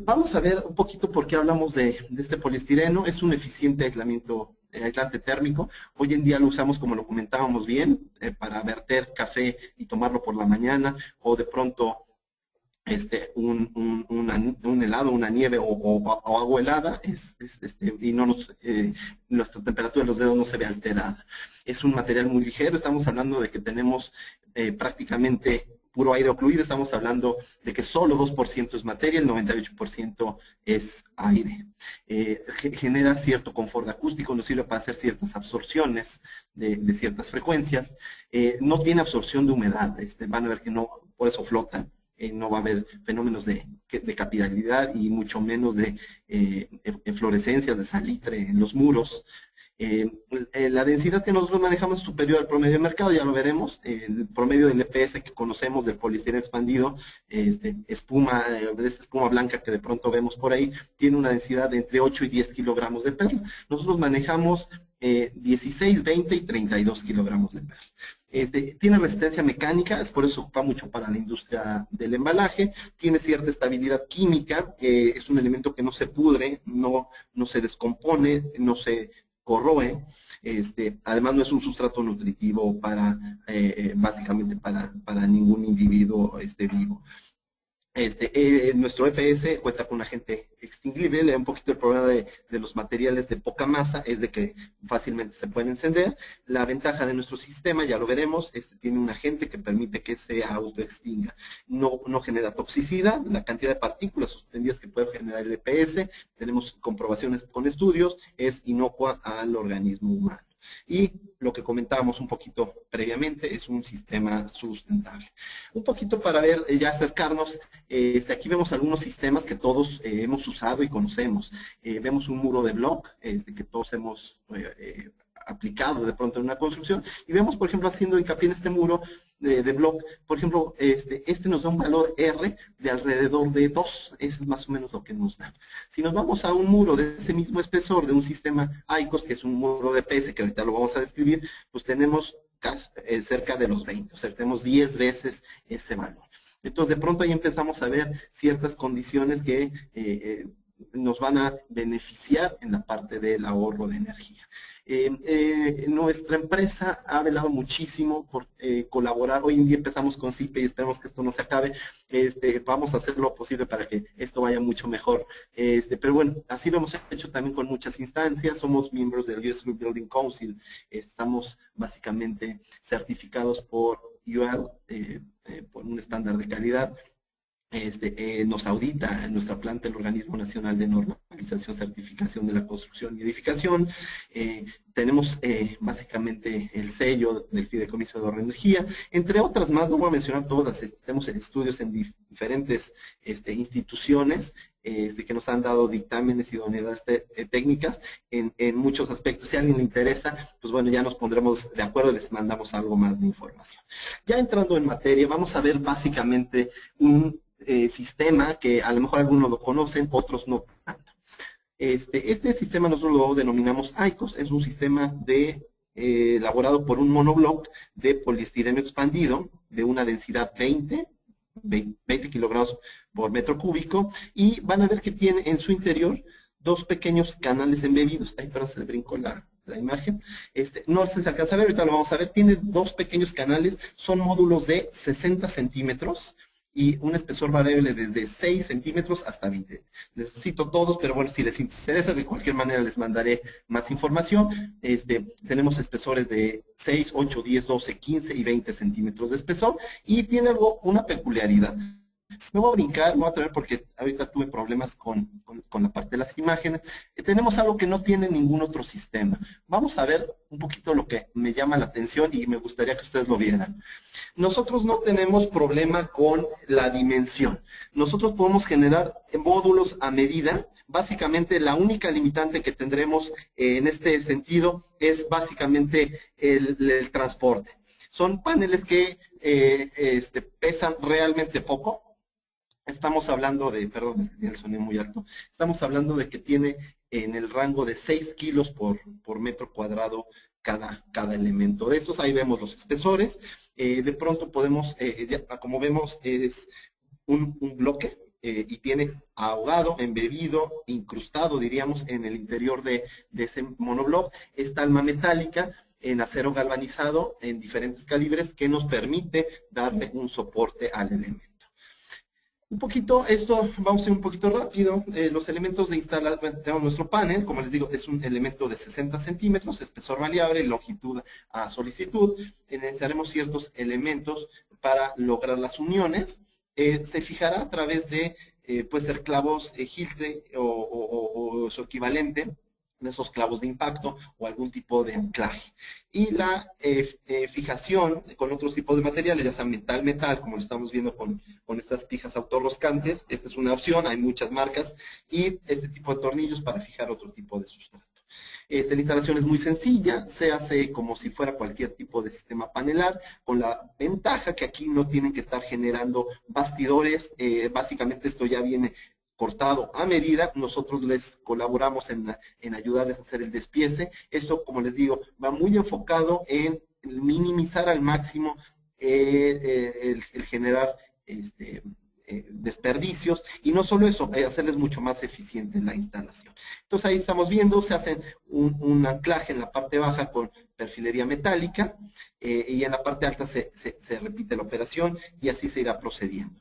Vamos a ver un poquito por qué hablamos de este poliestireno. Es un eficiente aislante térmico. Hoy en día lo usamos, como lo comentábamos bien, para verter café y tomarlo por la mañana, o de pronto un helado, una nieve o agua helada, y no nuestra temperatura de los dedos no se ve alterada. Es un material muy ligero. Estamos hablando de que tenemos prácticamente puro aire ocluido. Estamos hablando de que solo 2% es materia, el 98% es aire. Genera cierto confort acústico, nos sirve para hacer ciertas absorciones de ciertas frecuencias. No tiene absorción de humedad, van a ver que no, por eso flotan. No va a haber fenómenos de capilaridad y mucho menos de eflorescencias de salitre en los muros. La densidad que nosotros manejamos es superior al promedio de mercado, ya lo veremos. El promedio del EPS que conocemos del poliestireno expandido, espuma blanca que de pronto vemos por ahí, tiene una densidad de entre 8 y 10 kilogramos de perla. Nosotros manejamos 16, 20 y 32 kilogramos de perla. Tiene resistencia mecánica, es por eso se ocupa mucho para la industria del embalaje. Tiene cierta estabilidad química, es un elemento que no se pudre, no se descompone, no se corroe. Además no es un sustrato nutritivo básicamente para ningún individuo vivo. Nuestro EPS cuenta con un agente extinguible. Un poquito el problema de los materiales de poca masa es de que fácilmente se pueden encender. La ventaja de nuestro sistema, ya lo veremos, tiene un agente que permite que se autoextinga. No genera toxicidad. La cantidad de partículas suspendidas que puede generar el EPS, tenemos comprobaciones con estudios, es inocua al organismo humano. Y lo que comentábamos un poquito previamente, es un sistema sustentable. Un poquito para ver, ya acercarnos, aquí vemos algunos sistemas que todos hemos usado y conocemos. Vemos un muro de block, que todos hemos aplicado de pronto en una construcción, y vemos, por ejemplo, haciendo hincapié en este muro de block, por ejemplo, nos da un valor R de alrededor de 2, ese es más o menos lo que nos da. Si nos vamos a un muro de ese mismo espesor de un sistema ICOS, que es un muro de PS, que ahorita lo vamos a describir, pues tenemos cerca de los 20, o sea, tenemos 10 veces ese valor. Entonces, de pronto ahí empezamos a ver ciertas condiciones que nos van a beneficiar en la parte del ahorro de energía. Nuestra empresa ha velado muchísimo por colaborar. Hoy en día empezamos con CIPE y esperamos que esto no se acabe. Vamos a hacer lo posible para que esto vaya mucho mejor. Pero bueno, así lo hemos hecho también con muchas instancias. Somos miembros del US Rebuilding Council. Estamos básicamente certificados por UL, por un estándar de calidad. Nos audita en nuestra planta el Organismo Nacional de Normalización, Certificación de la Construcción y Edificación. Tenemos básicamente el sello del Fideicomiso de Ahorro de Energía, entre otras más, no voy a mencionar todas. Tenemos estudios en diferentes instituciones que nos han dado dictámenes y idoneidades técnicas en muchos aspectos. Si a alguien le interesa, pues bueno, ya nos pondremos de acuerdo y les mandamos algo más de información. Ya entrando en materia, vamos a ver básicamente un sistema que a lo mejor algunos lo conocen, otros no tanto. Este sistema nosotros lo denominamos ICOS, es un sistema elaborado por un monobloc de poliestireno expandido de una densidad 20 kilogramos por metro cúbico, y van a ver que tiene en su interior dos pequeños canales embebidos. Ay, perdón, se brincó la imagen. No se alcanza a ver, ahorita lo vamos a ver. Tiene dos pequeños canales, son módulos de 60 centímetros y un espesor variable desde 6 centímetros hasta 20. Necesito todos, pero bueno, si les interesa, de cualquier manera les mandaré más información. Tenemos espesores de 6, 8, 10, 12, 15 y 20 centímetros de espesor, y tiene una peculiaridad. Me voy a brincar, me voy a traer porque ahorita tuve problemas con la parte de las imágenes. Tenemos algo que no tiene ningún otro sistema. Vamos a ver un poquito lo que me llama la atención y me gustaría que ustedes lo vieran. Nosotros no tenemos problema con la dimensión. Nosotros podemos generar módulos a medida. Básicamente la única limitante que tendremos en este sentido es básicamente el transporte. Son paneles que pesan realmente poco. Estamos hablando de, perdón, es que tiene el sonido muy alto, estamos hablando de que tiene en el rango de 6 kilos por metro cuadrado cada elemento de estos. Ahí vemos los espesores. De pronto podemos, como vemos, es un bloque y tiene ahogado, embebido, incrustado, diríamos, en el interior de ese monobloc, esta alma metálica en acero galvanizado en diferentes calibres que nos permite darle un soporte al elemento. Un poquito, vamos a ir un poquito rápido. Los elementos de instalación, tenemos nuestro panel, como les digo, es un elemento de 60 centímetros, espesor variable, longitud a solicitud. Necesitaremos ciertos elementos para lograr las uniones. Se fijará a través de, puede ser clavos Hilti o su equivalente, de esos clavos de impacto o algún tipo de anclaje. Y la fijación con otros tipos de materiales, ya sea metal, como lo estamos viendo con estas pijas autorroscantes. Esta es una opción, hay muchas marcas, y este tipo de tornillos para fijar otro tipo de sustrato. La instalación es muy sencilla, se hace como si fuera cualquier tipo de sistema panelar, con la ventaja que aquí no tienen que estar generando bastidores. Básicamente esto ya viene cortado a medida. Nosotros les colaboramos en ayudarles a hacer el despiece. Esto, como les digo, va muy enfocado en minimizar al máximo el generar desperdicios, y no solo eso, hacerles mucho más eficiente la instalación. Entonces ahí estamos viendo, se hace un anclaje en la parte baja con perfilería metálica, y en la parte alta se repite la operación, y así se irá procediendo.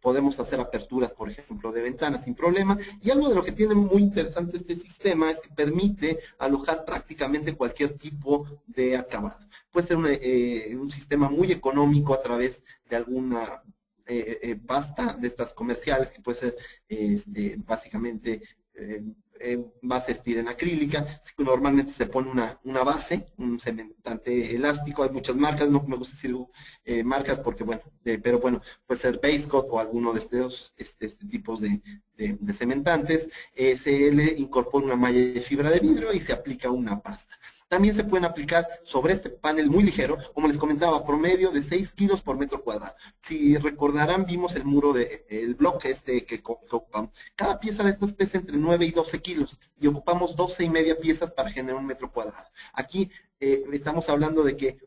Podemos hacer aperturas, por ejemplo, de ventanas sin problema, y algo de lo que tiene muy interesante este sistema es que permite alojar prácticamente cualquier tipo de acabado. Puede ser un sistema muy económico a través de alguna pasta de estas comerciales, que puede ser básicamente base estirena acrílica. Normalmente se pone una base, un cementante elástico. Hay muchas marcas, no me gusta decir marcas porque, bueno, pero bueno, puede ser Base Coat o alguno de estos tipos de cementantes. Se le incorpora una malla de fibra de vidrio y se aplica una pasta. También se pueden aplicar sobre este panel muy ligero, como les comentaba, promedio de 6 kilos por metro cuadrado. Si recordarán, vimos el muro, el bloque que ocupamos. Cada pieza de estas pesa entre 9 y 12 kilos y ocupamos 12 y media piezas para generar un metro cuadrado. Aquí estamos hablando de que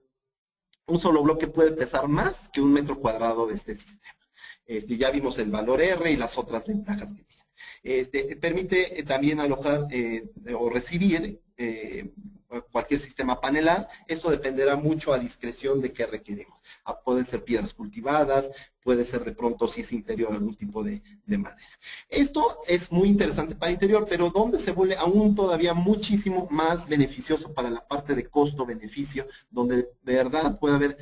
un solo bloque puede pesar más que un metro cuadrado de este sistema. Ya vimos el valor R y las otras ventajas que tiene. Permite también alojar o recibir cualquier sistema panelar. Esto dependerá mucho a discreción de qué requeremos. Pueden ser piedras cultivadas, puede ser de pronto, si es interior, algún tipo de madera. Esto es muy interesante para interior, pero donde se vuelve aún todavía muchísimo más beneficioso para la parte de costo-beneficio, donde de verdad puede haber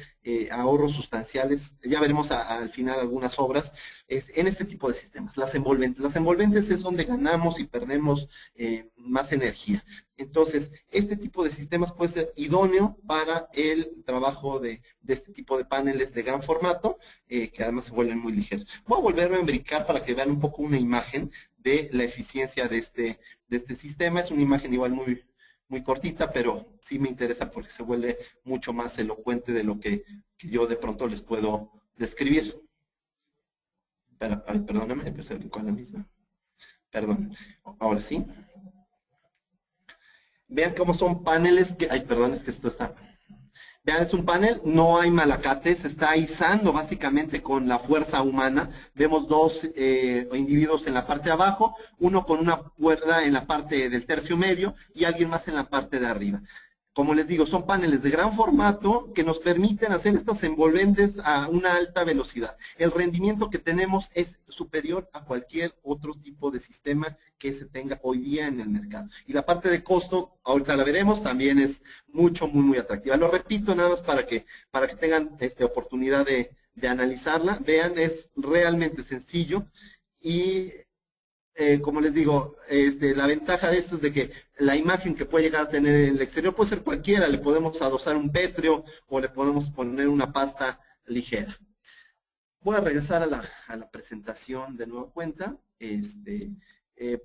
ahorros sustanciales. Ya veremos al final algunas obras en este tipo de sistemas. Las envolventes. Las envolventes es donde ganamos y perdemos más energía. Entonces, este tipo de sistemas puede ser idóneo para el trabajo de este tipo de paneles de gran formato, que además se vuelven muy ligeros. Voy a volver a embricar para que vean un poco una imagen de la eficiencia de este sistema. Es una imagen igual muy cortita, pero sí me interesa porque se vuelve mucho más elocuente de lo que yo de pronto les puedo describir. Ay, perdóname, empecé a brincar la misma. Perdón, ahora sí. Vean cómo son paneles que... Ay, perdón, es que esto está... Vean, es un panel, no hay malacate, se está izando básicamente con la fuerza humana. Vemos dos individuos en la parte de abajo, uno con una cuerda en la parte del tercio medio y alguien más en la parte de arriba. Como les digo, son paneles de gran formato que nos permiten hacer estas envolventes a una alta velocidad. El rendimiento que tenemos es superior a cualquier otro tipo de sistema que se tenga hoy día en el mercado. Y la parte de costo, ahorita la veremos, también es muy atractiva. Lo repito nada más para que tengan oportunidad de analizarla. Vean, es realmente sencillo y... como les digo, la ventaja de esto es de que la imagen que puede llegar a tener en el exterior puede ser cualquiera. Le podemos adosar un pétreo o le podemos poner una pasta ligera. Voy a regresar a la presentación de nueva cuenta.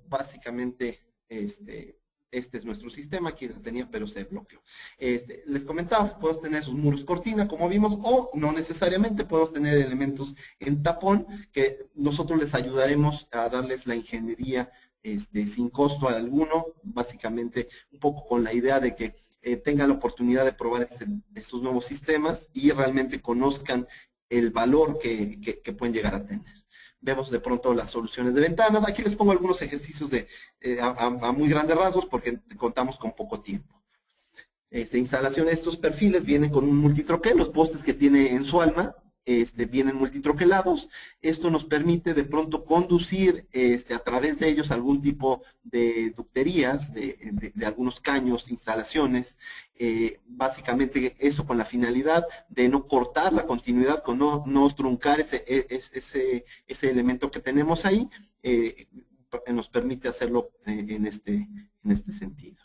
Básicamente, este es nuestro sistema, aquí lo tenía, pero se bloqueó. Les comentaba, podemos tener sus muros cortina, como vimos, o no necesariamente, podemos tener elementos en tapón, que nosotros les ayudaremos a darles la ingeniería sin costo alguno, básicamente un poco con la idea de que tengan la oportunidad de probar estos nuevos sistemas y realmente conozcan el valor que pueden llegar a tener. Vemos de pronto las soluciones de ventanas. Aquí les pongo algunos ejercicios a muy grandes rasgos porque contamos con poco tiempo. Instalación de estos perfiles vienen con un multitroquel. Los postes que tiene en su alma vienen multitroquelados. Esto nos permite de pronto conducir a través de ellos algún tipo de ducterías, de algunos caños, instalaciones. Básicamente eso con la finalidad de no cortar la continuidad, con no truncar ese elemento que tenemos ahí. Nos permite hacerlo en este sentido.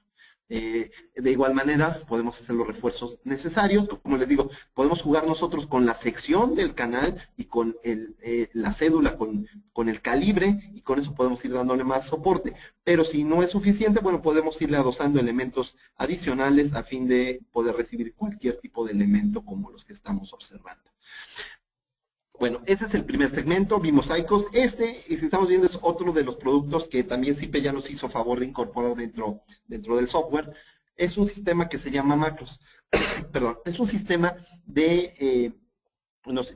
De igual manera podemos hacer los refuerzos necesarios. Como les digo, podemos jugar nosotros con la sección del canal y con la cédula, con el calibre, y con eso podemos ir dándole más soporte. Pero si no es suficiente, bueno, podemos irle adosando elementos adicionales a fin de poder recibir cualquier tipo de elemento como los que estamos observando. Bueno, ese es el primer segmento, Bimosaicos. que estamos viendo es otro de los productos que también CIPE ya nos hizo favor de incorporar dentro del software. Es un sistema que se llama Macros. Perdón, es un sistema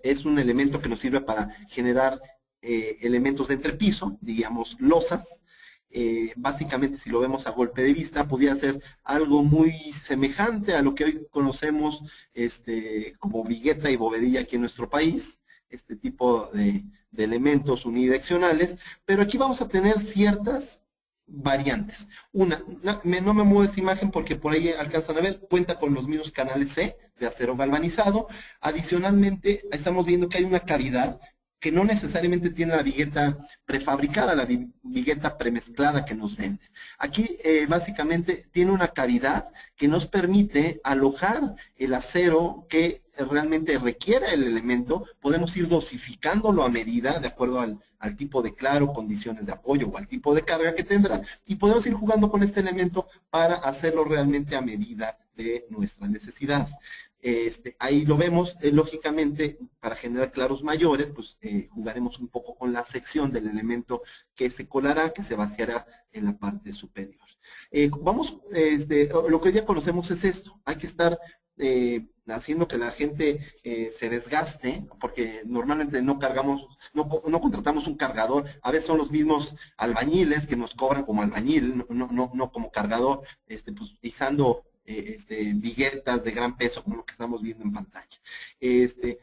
es un elemento que nos sirve para generar elementos de entrepiso, digamos losas. Básicamente, si lo vemos a golpe de vista, podría ser algo muy semejante a lo que hoy conocemos como vigueta y bovedilla aquí en nuestro país, este tipo de elementos unidireccionales, pero aquí vamos a tener ciertas variantes. No me muevo esta imagen porque por ahí alcanzan a ver, cuenta con los mismos canales C de acero galvanizado. Adicionalmente, estamos viendo que hay una cavidad que no necesariamente tiene la vigueta prefabricada, la vigueta premezclada que nos venden. Aquí básicamente tiene una cavidad que nos permite alojar el acero que realmente requiere el elemento. Podemos ir dosificándolo a medida, de acuerdo al tipo de claro, condiciones de apoyo o al tipo de carga que tendrá, y podemos ir jugando con este elemento para hacerlo realmente a medida de nuestra necesidad. Ahí lo vemos, lógicamente, para generar claros mayores, pues jugaremos un poco con la sección del elemento que se colará, que se vaciará en la parte superior. Lo que hoy ya conocemos es esto, hay que estar haciendo que la gente se desgaste, porque normalmente no contratamos un cargador, a veces son los mismos albañiles que nos cobran como albañil, no como cargador, pues izando viguetas de gran peso, como lo que estamos viendo en pantalla.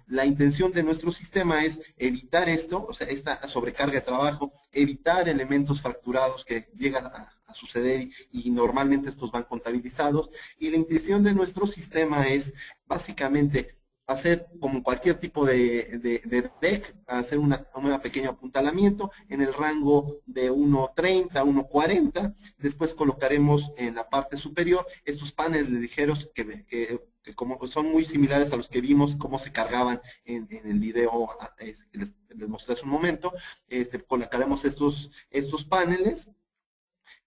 La intención de nuestro sistema es evitar esto, o sea, esta sobrecarga de trabajo, evitar elementos fracturados que llegan a suceder y normalmente estos van contabilizados, y la intención de nuestro sistema es básicamente hacer como cualquier tipo de deck, hacer un pequeño apuntalamiento en el rango de 1.30 a 1.40, después colocaremos en la parte superior estos paneles ligeros que como son muy similares a los que vimos cómo se cargaban en el video que les mostré hace un momento. Colocaremos estos paneles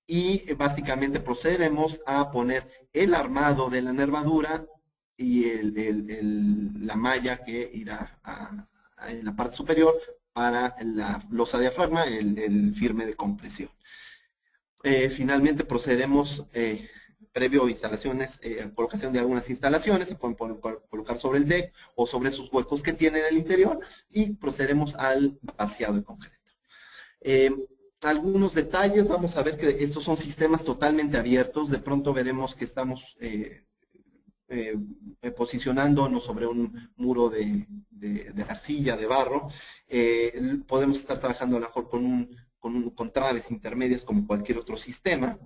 y básicamente procederemos a poner el armado de la nervadura y la malla que irá en la parte superior para la losa diafragma, el firme de compresión. Finalmente procederemos, previo a instalaciones, colocación de algunas instalaciones, se pueden colocar sobre el deck o sobre esos huecos que tiene en el interior, y procederemos al vaciado de concreto. Algunos detalles, vamos a ver que estos son sistemas totalmente abiertos. De pronto veremos que estamos posicionándonos sobre un muro de arcilla, de barro. Podemos estar trabajando a lo mejor con traves intermedias como cualquier otro sistema,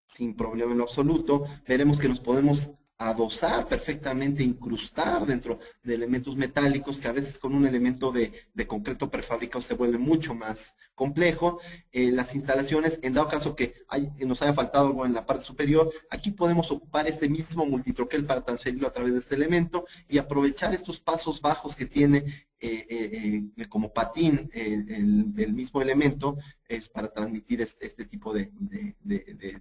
sin problema en lo absoluto. Veremos que nos podemos adosar perfectamente, incrustar dentro de elementos metálicos que a veces con un elemento de concreto prefabricado se vuelve mucho más complejo. Las instalaciones, en dado caso que nos haya faltado algo en la parte superior, aquí podemos ocupar este mismo multitroquel para transferirlo a través de este elemento y aprovechar estos pasos bajos que tiene como patín el mismo elemento, es para transmitir este tipo de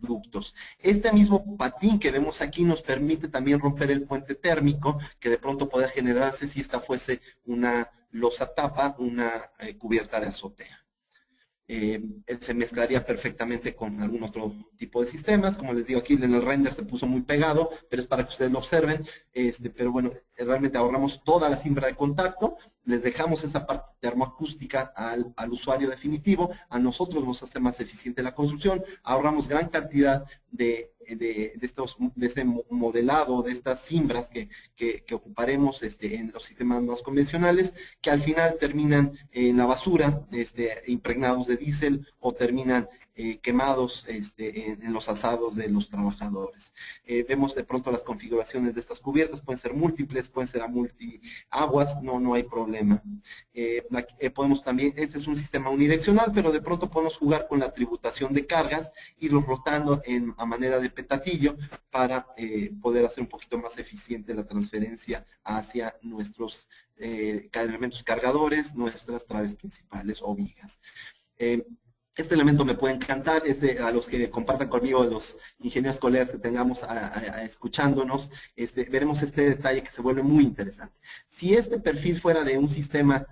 ductos. Este mismo patín que vemos aquí nos permite también romper el puente térmico que de pronto puede generarse si esta fuese una losa tapa, una cubierta de azotea. Se mezclaría perfectamente con algún otro tipo de sistemas. Como les digo, aquí en el render se puso muy pegado, pero es para que ustedes lo observen. Pero bueno, realmente ahorramos toda la cimbra de contacto, les dejamos esa parte termoacústica al usuario definitivo. A nosotros nos hace más eficiente la construcción, ahorramos gran cantidad de este modelado, de estas cimbras que ocuparemos en los sistemas más convencionales, que al final terminan en la basura, impregnados de diésel, o terminan quemados en los asados de los trabajadores. Vemos de pronto las configuraciones de estas cubiertas, pueden ser múltiples, pueden ser a multiaguas, no hay problema. Podemos también, este es un sistema unidireccional, pero de pronto podemos jugar con la tributación de cargas, irlos rotando a manera de petatillo para poder hacer un poquito más eficiente la transferencia hacia nuestros elementos cargadores, nuestras traves principales o vigas. Este elemento me puede encantar, a los que compartan conmigo, a los ingenieros colegas que tengamos escuchándonos, veremos este detalle que se vuelve muy interesante. Si este perfil fuera de un sistema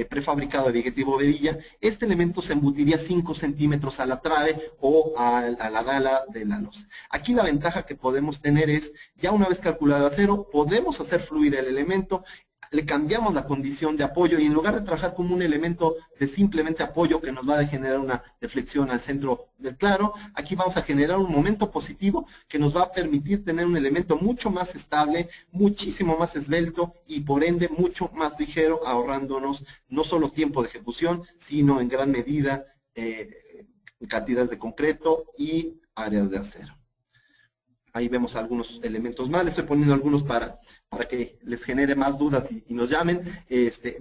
prefabricado de vigueta y bovedilla, este elemento se embutiría 5 centímetros a la trave o a la dala de la losa. Aquí la ventaja que podemos tener es, ya una vez calculado el acero, podemos hacer fluir el elemento le cambiamos la condición de apoyo y en lugar de trabajar como un elemento de simplemente apoyo que nos va a generar una deflexión al centro del claro, aquí vamos a generar un momento positivo que nos va a permitir tener un elemento mucho más estable, muchísimo más esbelto y por ende mucho más ligero, ahorrándonos no solo tiempo de ejecución, sino en gran medida cantidades de concreto y áreas de acero. Ahí vemos algunos elementos más, les estoy poniendo algunos para que les genere más dudas y nos llamen.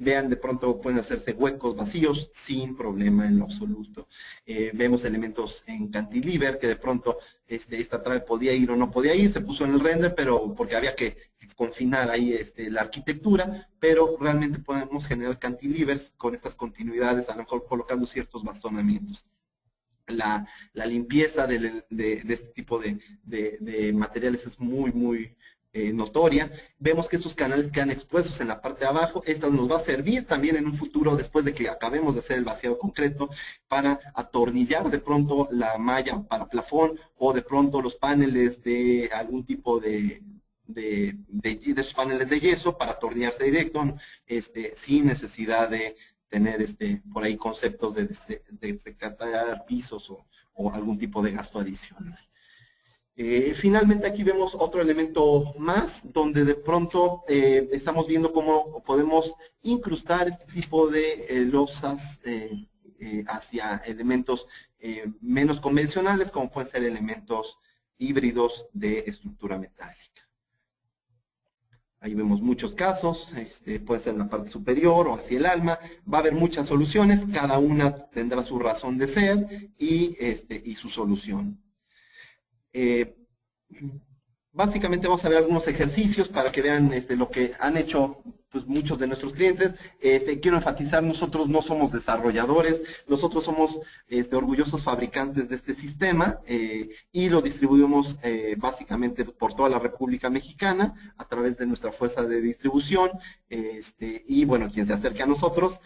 Vean, de pronto pueden hacerse huecos vacíos sin problema en lo absoluto. Vemos elementos en cantilever que de pronto esta trave podía ir o no podía ir, se puso en el render, pero porque había que confinar ahí la arquitectura, pero realmente podemos generar cantilevers con estas continuidades, a lo mejor colocando ciertos bastonamientos. La limpieza de este tipo de materiales es muy notoria. Vemos que estos canales quedan expuestos en la parte de abajo. Esta nos va a servir también en un futuro, después de que acabemos de hacer el vaciado concreto, para atornillar de pronto la malla para plafón o de pronto los paneles de algún tipo de esos paneles de yeso para atornillarse directo, sin necesidad de tener por ahí conceptos de desecatar pisos o algún tipo de gasto adicional. Finalmente aquí vemos otro elemento más, donde de pronto estamos viendo cómo podemos incrustar este tipo de losas hacia elementos menos convencionales, como pueden ser elementos híbridos de estructura metálica. Ahí vemos muchos casos, puede ser en la parte superior o hacia el alma, va a haber muchas soluciones, cada una tendrá su razón de ser y su solución. Básicamente vamos a ver algunos ejercicios para que vean lo que han hecho pues, muchos de nuestros clientes. Quiero enfatizar, nosotros no somos desarrolladores, nosotros somos orgullosos fabricantes de este sistema y lo distribuimos básicamente por toda la República Mexicana a través de nuestra fuerza de distribución y bueno, quien se acerque a nosotros.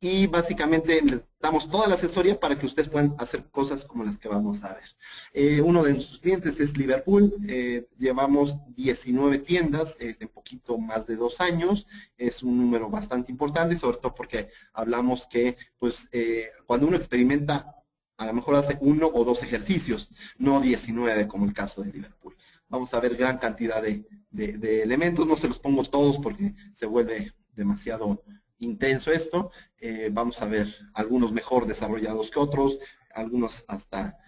Y básicamente les damos toda la asesoría para que ustedes puedan hacer cosas como las que vamos a ver. Uno de nuestros clientes es Liverpool, llevamos 19 tiendas, un poquito más de 2 años, es un número bastante importante, sobre todo porque hablamos que pues, cuando uno experimenta, a lo mejor hace 1 o 2 ejercicios, no 19 como el caso de Liverpool. Vamos a ver gran cantidad de elementos, no se los pongo todos porque se vuelve demasiado intenso esto. Vamos a ver algunos mejor desarrollados que otros, algunos hasta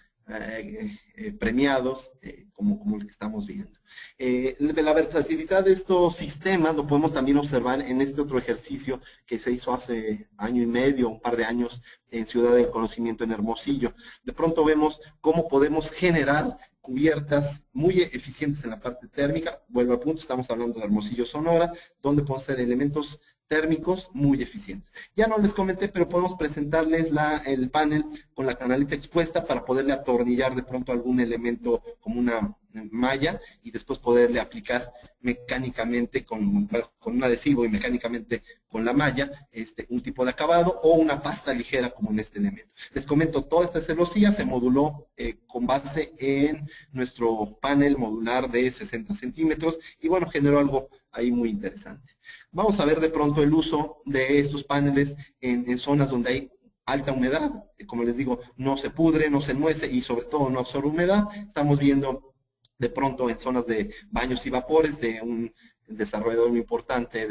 premiados, como el que estamos viendo. La versatilidad de estos sistemas lo podemos también observar en este otro ejercicio que se hizo hace año y medio, un par de años, en Ciudad del Conocimiento en Hermosillo. De pronto vemos cómo podemos generar cubiertas muy eficientes en la parte térmica. Vuelvo al punto, estamos hablando de Hermosillo, Sonora, donde podemos hacer elementos térmicos muy eficientes. Ya no les comenté, pero podemos presentarles el panel con la canaleta expuesta para poderle atornillar de pronto algún elemento como una malla y después poderle aplicar mecánicamente con un adhesivo y mecánicamente con la malla un tipo de acabado o una pasta ligera como en este elemento. Les comento, toda esta celosía se moduló con base en nuestro panel modular de 60 centímetros y bueno, generó algo ahí muy interesante. Vamos a ver de pronto el uso de estos paneles en zonas donde hay alta humedad. Como les digo, no se pudre, no se enmuece y sobre todo no absorbe humedad. Estamos viendo de pronto en zonas de baños y vapores de un desarrollador muy importante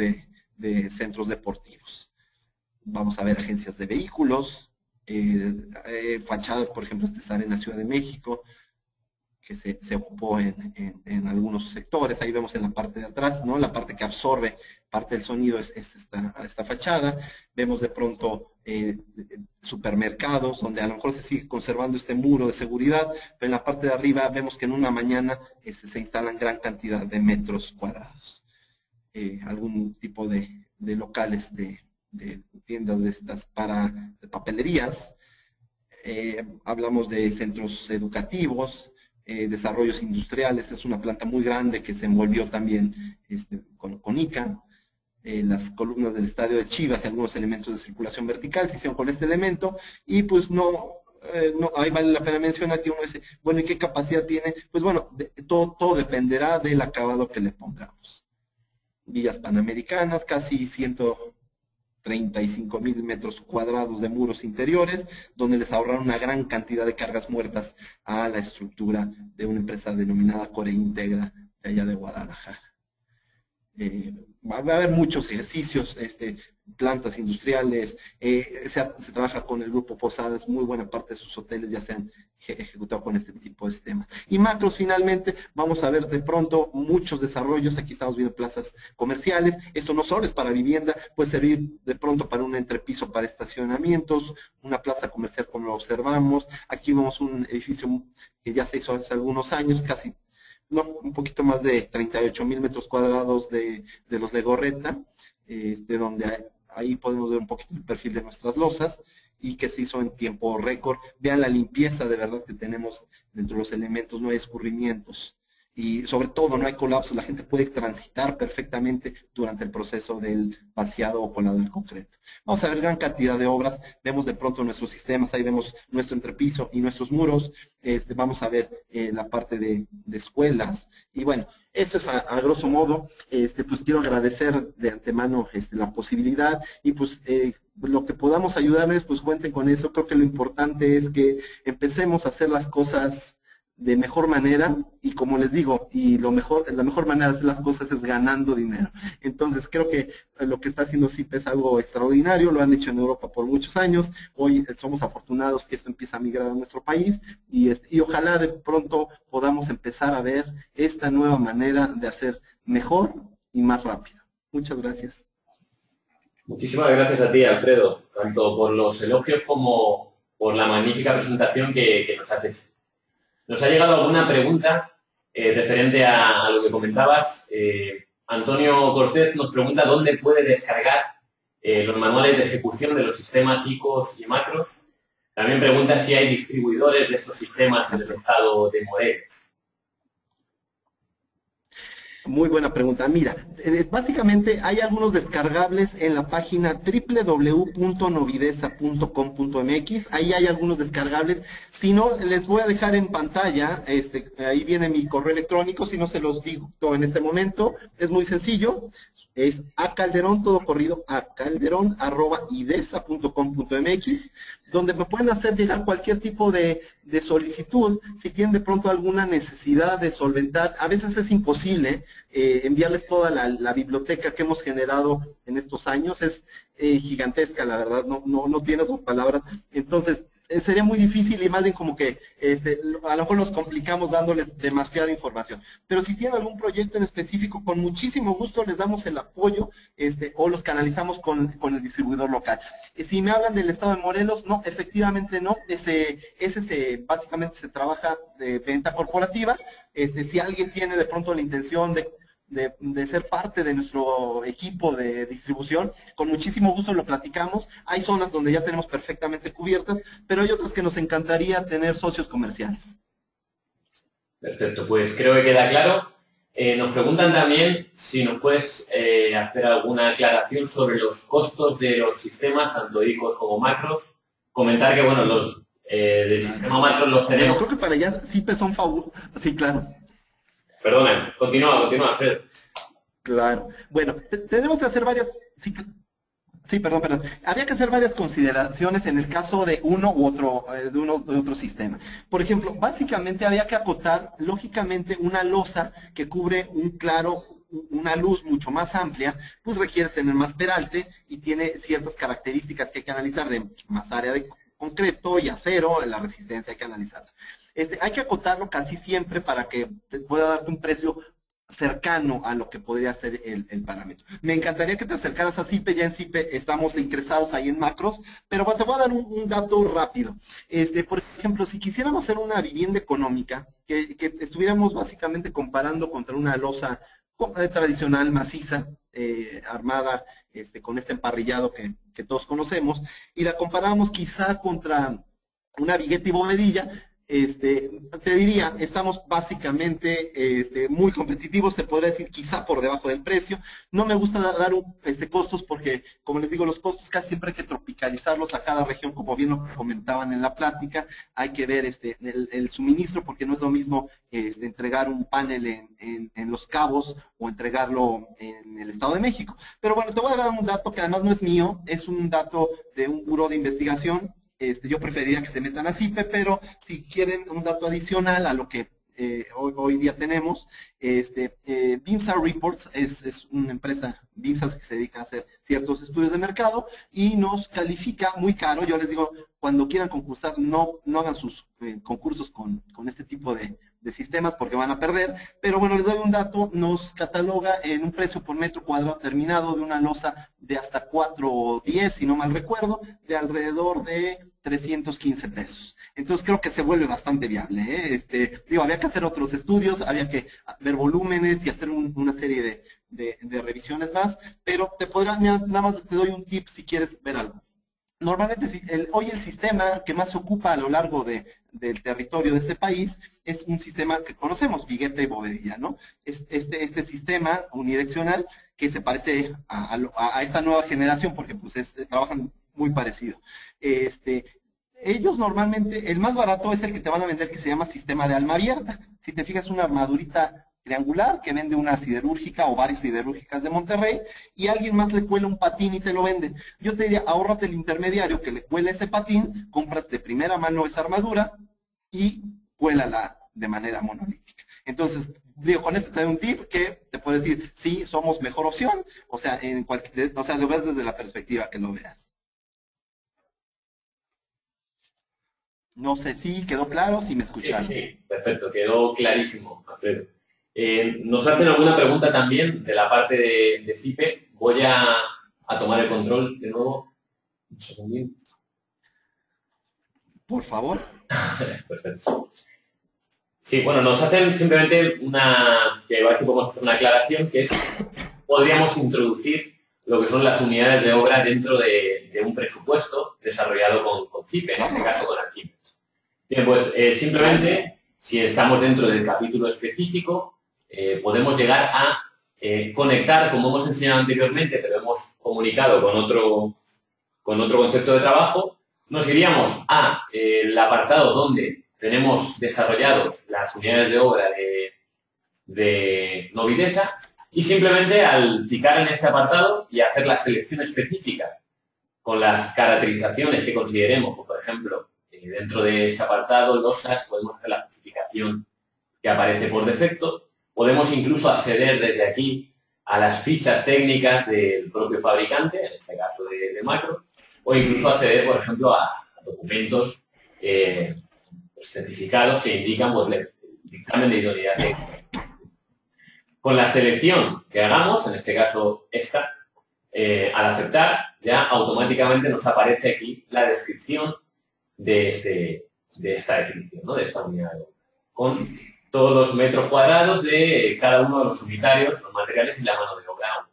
de centros deportivos. Vamos a ver agencias de vehículos, fachadas, por ejemplo, sale en la Ciudad de México, que se ocupó en algunos sectores. Ahí vemos en la parte de atrás, ¿no? La parte que absorbe parte del sonido es esta fachada. Vemos de pronto supermercados, donde a lo mejor se sigue conservando este muro de seguridad, pero en la parte de arriba vemos que en una mañana se instalan gran cantidad de metros cuadrados. Algún tipo de locales de tiendas de estas de papelerías. Hablamos de centros educativos, desarrollos industriales. Es una planta muy grande que se envolvió también con ICA. Las columnas del estadio de Chivas y algunos elementos de circulación vertical se hicieron con este elemento y pues ahí vale la pena mencionar que uno dice, bueno, ¿y qué capacidad tiene? Pues bueno, todo dependerá del acabado que le pongamos. villas panamericanas, casi 135,000 metros cuadrados de muros interiores, donde les ahorraron una gran cantidad de cargas muertas a la estructura de una empresa denominada Core Integra de allá de Guadalajara. Va a haber muchos ejercicios, plantas industriales, se trabaja con el grupo Posadas, muy buena parte de sus hoteles ya se han ejecutado con este tipo de sistemas. Y macros, finalmente, vamos a ver de pronto muchos desarrollos. Aquí estamos viendo plazas comerciales. Esto no solo es para vivienda, puede servir de pronto para un entrepiso para estacionamientos, una plaza comercial como lo observamos. Aquí vemos un edificio que ya se hizo hace algunos años, casi, no, un poquito más de 38,000 metros cuadrados de los Legorreta, donde ahí podemos ver un poquito el perfil de nuestras losas y que se hizo en tiempo récord. Vean la limpieza de verdad que tenemos dentro de los elementos, no hay escurrimientos y sobre todo no hay colapso, la gente puede transitar perfectamente durante el proceso del vaciado o colado del concreto. Vamos a ver gran cantidad de obras, vemos de pronto nuestros sistemas, ahí vemos nuestro entrepiso y nuestros muros, vamos a ver la parte de escuelas y bueno, eso es a grosso modo. Pues quiero agradecer de antemano la posibilidad y pues lo que podamos ayudarles, pues cuenten con eso. Creo que lo importante es que empecemos a hacer las cosas de mejor manera y como les digo, y la mejor manera de hacer las cosas es ganando dinero. Entonces creo que lo que está haciendo CIPE es algo extraordinario, lo han hecho en Europa por muchos años, hoy somos afortunados que esto empieza a migrar a nuestro país y ojalá de pronto podamos empezar a ver esta nueva manera de hacer mejor y más rápido. Muchas gracias. Muchísimas gracias a ti, Alfredo, tanto por los elogios como por la magnífica presentación que nos has hecho. Nos ha llegado alguna pregunta referente a lo que comentabas. Antonio Cortés nos pregunta dónde puede descargar los manuales de ejecución de los sistemas ICOs y macros. También pregunta si hay distribuidores de estos sistemas en el estado de Morelos. Muy buena pregunta. Mira, básicamente hay algunos descargables en la página www.novidesa.com.mx. Ahí hay algunos descargables. Si no, les voy a dejar en pantalla, ahí viene mi correo electrónico, si no se los digo en este momento. Es muy sencillo. Es acalderón, todo corrido, acalderón@idesa.com.mx, donde me pueden hacer llegar cualquier tipo de solicitud, si tienen de pronto alguna necesidad de solventar. A veces es imposible enviarles toda la biblioteca que hemos generado en estos años, es gigantesca, la verdad, no tiene otras palabras. Entonces, sería muy difícil y más bien como que a lo mejor nos complicamos dándoles demasiada información. Pero si tienen algún proyecto en específico, con muchísimo gusto les damos el apoyo o los canalizamos con el distribuidor local. Si me hablan del estado de Morelos, no, efectivamente no. Básicamente se trabaja de venta corporativa. Si alguien tiene de pronto la intención de ser parte de nuestro equipo de distribución, con muchísimo gusto lo platicamos. Hay zonas donde ya tenemos perfectamente cubiertas, pero hay otras que nos encantaría tener socios comerciales. Perfecto, pues creo que queda claro. Nos preguntan también si nos puedes hacer alguna aclaración sobre los costos de los sistemas, tanto ICOs como macros. Comentar que, bueno, los del sistema macros los tenemos. Creo que para allá sí son fabulosos. Sí, claro. Perdona, continúa, Alfredo. Claro. Bueno, tenemos que hacer varias... Sí, perdón. Había que hacer varias consideraciones en el caso de uno u otro, de otro sistema. Por ejemplo, básicamente había que acotar, lógicamente, una losa que cubre una luz mucho más amplia, pues requiere tener más peralte y tiene ciertas características que hay que analizar de más área de concreto y acero, la resistencia hay que analizarla. Hay que acotarlo casi siempre para que pueda darte un precio cercano a lo que podría ser el parámetro. Me encantaría que te acercaras a CIPE, ya en CIPE estamos ingresados ahí en macros, pero te voy a dar un dato rápido. Por ejemplo, si quisiéramos hacer una vivienda económica, que estuviéramos básicamente comparando contra una losa tradicional, maciza, armada, con este emparrillado que todos conocemos, y la comparamos quizá contra una vigueta y bovedilla, te diría, estamos básicamente muy competitivos, te podría decir quizá por debajo del precio. No me gusta dar costos porque, como les digo, los costos casi siempre hay que tropicalizarlos a cada región, como bien lo comentaban en la plática. Hay que ver el suministro, porque no es lo mismo entregar un panel en Los Cabos o entregarlo en el Estado de México. Pero bueno, te voy a dar un dato que además no es mío, es un dato de un buró de investigación. Yo preferiría que se metan a CIPE, pero si quieren un dato adicional a lo que hoy día tenemos, BIMSA Reports es una empresa, BIMSA, que se dedica a hacer ciertos estudios de mercado y nos califica muy caro. Yo les digo, cuando quieran concursar, no hagan sus concursos con este tipo de sistemas porque van a perder, pero bueno, les doy un dato, nos cataloga en un precio por metro cuadrado terminado de una losa de hasta 4.10, si no mal recuerdo, de alrededor de 315 pesos. Entonces creo que se vuelve bastante viable, ¿eh? Había que hacer otros estudios, había que ver volúmenes y hacer una serie de revisiones más, pero nada más te doy un tip si quieres ver algo. Normalmente hoy el sistema que más se ocupa a lo largo del territorio de este país es un sistema que conocemos, vigueta y bovedilla, ¿no? Este sistema unidireccional que se parece a esta nueva generación porque pues trabajan muy parecido. Ellos normalmente, el más barato es el que te van a vender que se llama sistema de alma abierta. Si te fijas, una armadurita triangular que vende una siderúrgica o varias siderúrgicas de Monterrey y alguien más le cuela un patín y te lo vende. Yo te diría, ahórrate el intermediario que le cuela ese patín, compras de primera mano esa armadura y cuélala de manera monolítica. Entonces, con esto te doy un tip que te puedo decir, sí, somos mejor opción, o sea, lo ves desde la perspectiva que lo veas. No sé si quedó claro, si me escucharon. Sí, perfecto, quedó clarísimo, Alfredo. Nos hacen alguna pregunta también de la parte de CIPE. Voy a tomar el control de nuevo. Un segundín. Por favor. Perfecto. Sí, bueno, nos hacen simplemente que a ver si podemos hacer una aclaración, que es, podríamos introducir lo que son las unidades de obra dentro de un presupuesto desarrollado con CIPE, en este caso con Arquímedes. Bien, pues simplemente, si estamos dentro del capítulo específico, podemos llegar a conectar, como hemos enseñado anteriormente, pero hemos comunicado con otro concepto de trabajo, nos iríamos al apartado donde tenemos desarrollados las unidades de obra de Novidesa y simplemente al picar en este apartado y hacer la selección específica con las caracterizaciones que consideremos, pues, por ejemplo, dentro de este apartado, losas, podemos hacer la especificación que aparece por defecto. Podemos incluso acceder desde aquí a las fichas técnicas del propio fabricante, en este caso de Macro, o incluso acceder, por ejemplo, a documentos certificados que indican pues, el dictamen de idoneidad técnica. Con la selección que hagamos, en este caso esta, al aceptar, ya automáticamente nos aparece aquí la descripción de esta definición, ¿no? De esta unidad de obra, con todos los metros cuadrados de cada uno de los unitarios, los materiales y la mano de obra.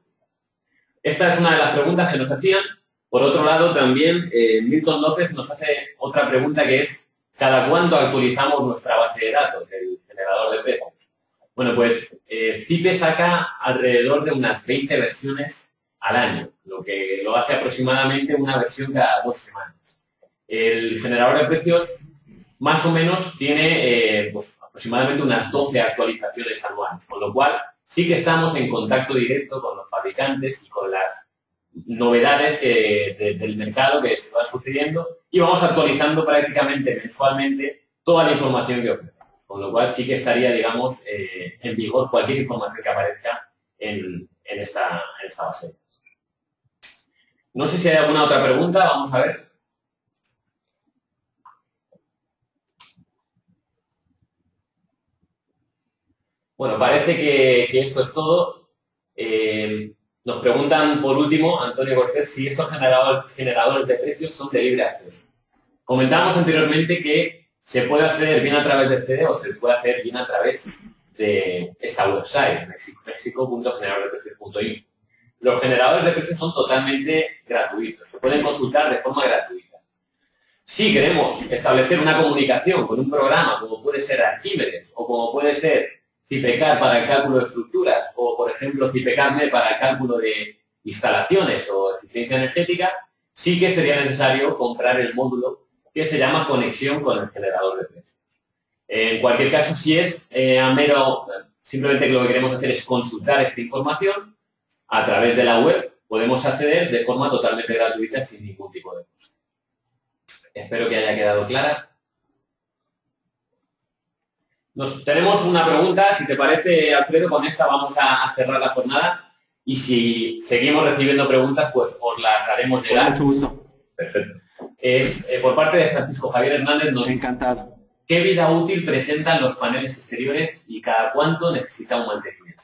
Esta es una de las preguntas que nos hacían. Por otro lado, también Milton López nos hace otra pregunta que es ¿cada cuánto actualizamos nuestra base de datos, el generador de precios? Bueno, pues CIPE saca alrededor de unas 20 versiones al año, lo que lo hace aproximadamente una versión cada 2 semanas. El generador de precios más o menos tiene pues, aproximadamente unas 12 actualizaciones anuales, con lo cual sí que estamos en contacto directo con los fabricantes y con las novedades del mercado que se van sucediendo y vamos actualizando prácticamente mensualmente toda la información que ofrecemos, con lo cual sí que estaría, digamos, en vigor cualquier información que aparezca en esta base. No sé si hay alguna otra pregunta, vamos a ver. Bueno, parece que esto es todo. Nos preguntan, por último, Antonio Cortés, si estos generadores de precios son de libre acceso. Comentamos anteriormente que se puede acceder bien a través del CD o se puede hacer bien a través de esta website, mexico.generadordeprecios.info. Los generadores de precios son totalmente gratuitos, se pueden consultar de forma gratuita. Si queremos establecer una comunicación con un programa como puede ser Arquímedes o como puede ser CIPECAR para el cálculo de estructuras o, por ejemplo, CIPECARME para el cálculo de instalaciones o eficiencia energética, sí que sería necesario comprar el módulo que se llama conexión con el generador de precios. En cualquier caso, si es simplemente lo que queremos hacer es consultar esta información a través de la web, podemos acceder de forma totalmente gratuita sin ningún tipo de costo. Espero que haya quedado clara. Tenemos una pregunta, si te parece, Alfredo, con esta vamos a cerrar la jornada y si seguimos recibiendo preguntas, pues os las haremos llegar. Con mucho gusto. Perfecto. Es por parte de Francisco Javier Hernández. Encantado. ¿Qué vida útil presentan los paneles exteriores y cada cuánto necesita un mantenimiento?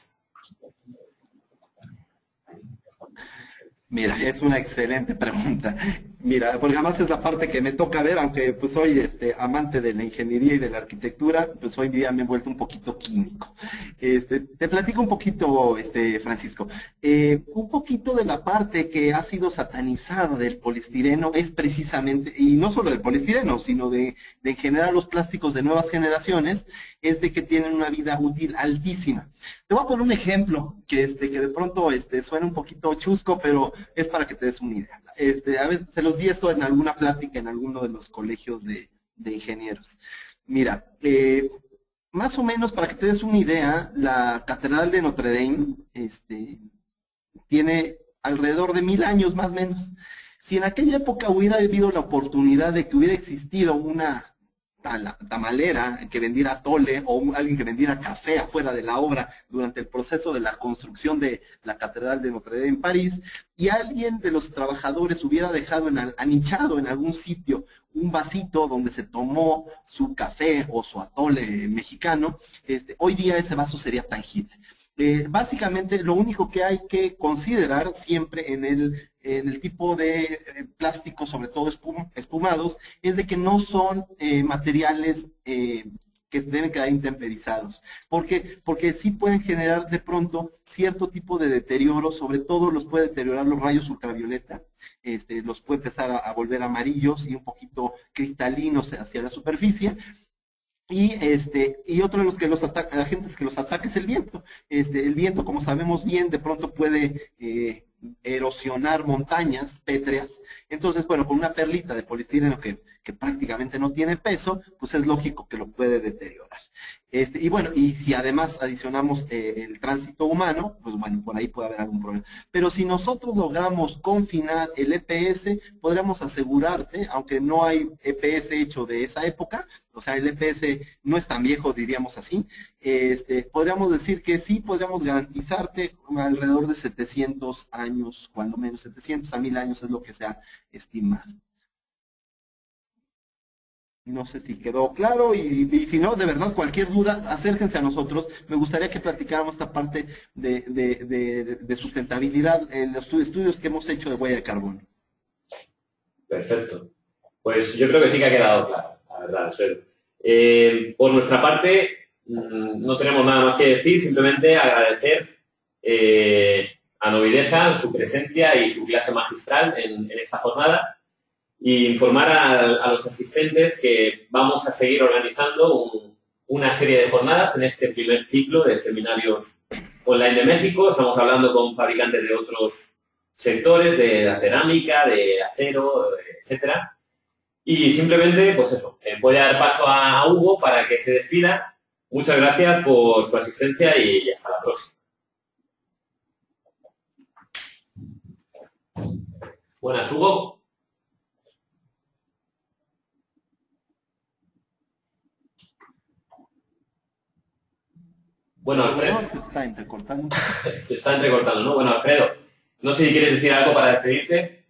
Mira, es una excelente pregunta. Mira, porque además es la parte que me toca ver, aunque pues soy amante de la ingeniería y de la arquitectura, pues hoy día me he vuelto un poquito químico. Te platico un poquito, Francisco. Un poquito de la parte que ha sido satanizada del poliestireno es precisamente, y no solo del poliestireno, sino de en general los plásticos de nuevas generaciones, es de que tienen una vida útil altísima. Te voy a poner un ejemplo que de pronto suena un poquito chusco, pero es para que te des una idea. A veces se los di eso en alguna plática en alguno de los colegios de ingenieros. Mira, más o menos para que te des una idea, la Catedral de Notre Dame tiene alrededor de 1000 años más o menos. Si en aquella época hubiera habido la oportunidad de que hubiera existido una tamalera que vendiera atole o alguien que vendiera café afuera de la obra durante el proceso de la construcción de la Catedral de Notre Dame en París, y alguien de los trabajadores hubiera dejado anichado en algún sitio un vasito donde se tomó su café o su atole mexicano, hoy día ese vaso sería tangible. Básicamente lo único que hay que considerar siempre en el tipo de plásticos, sobre todo espumados, es de que no son materiales que deben quedar intemperizados. ¿Por qué? Porque sí pueden generar de pronto cierto tipo de deterioro, sobre todo los puede deteriorar los rayos ultravioleta, los puede empezar a volver amarillos y un poquito cristalinos hacia la superficie. Y otro de los que los ataca, agentes que los ataca es el viento. El viento, como sabemos bien, de pronto puede erosionar montañas pétreas. Entonces, bueno, con una perlita de poliestireno que prácticamente no tiene peso, pues es lógico que lo puede deteriorar. Y bueno, y si además adicionamos el tránsito humano, pues bueno, por ahí puede haber algún problema. Pero si nosotros logramos confinar el EPS, podríamos asegurarte, aunque no hay EPS hecho de esa época, o sea, el EPS no es tan viejo, diríamos así, podríamos decir que sí, podríamos garantizarte alrededor de 700 años, cuando menos 700 a 1000 años es lo que se ha estimado. No sé si quedó claro y si no, de verdad, cualquier duda, acérquense a nosotros. Me gustaría que platicáramos esta parte de sustentabilidad en los estudios que hemos hecho de huella de carbono. Perfecto. Pues yo creo que sí que ha quedado claro, la verdad, Alfredo. Por nuestra parte, no tenemos nada más que decir, simplemente agradecer a Novidesa su presencia y su clase magistral en esta jornada. Y informar a los asistentes que vamos a seguir organizando una serie de jornadas en este primer ciclo de seminarios online de México. Estamos hablando con fabricantes de otros sectores, de la cerámica, de acero, etcétera. Y simplemente, pues eso, voy a dar paso a Hugo para que se despida. Muchas gracias por su asistencia y hasta la próxima. Buenas, Hugo. Bueno, Alfredo. Se está entrecortando. Se está entrecortando, ¿no? Bueno, Alfredo, no sé si quieres decir algo para despedirte.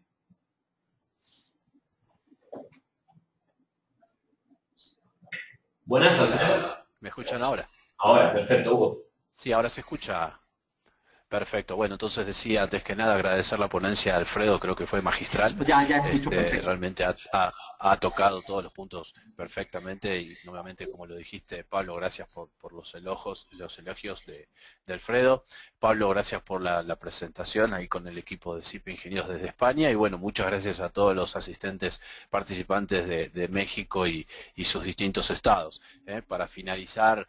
Buenas, Alfredo. ¿Me escuchan ahora? Ahora, perfecto, Hugo. Sí, ahora se escucha. Perfecto. Bueno, entonces decía antes que nada agradecer la ponencia de Alfredo, creo que fue magistral. Ya escucho perfecto. Realmente ha tocado todos los puntos perfectamente y nuevamente, como lo dijiste, Pablo, gracias por los elogios de Alfredo. Pablo, gracias por la presentación ahí con el equipo de CIPE Ingenieros desde España y bueno, muchas gracias a todos los asistentes participantes de México y sus distintos estados. Para finalizar,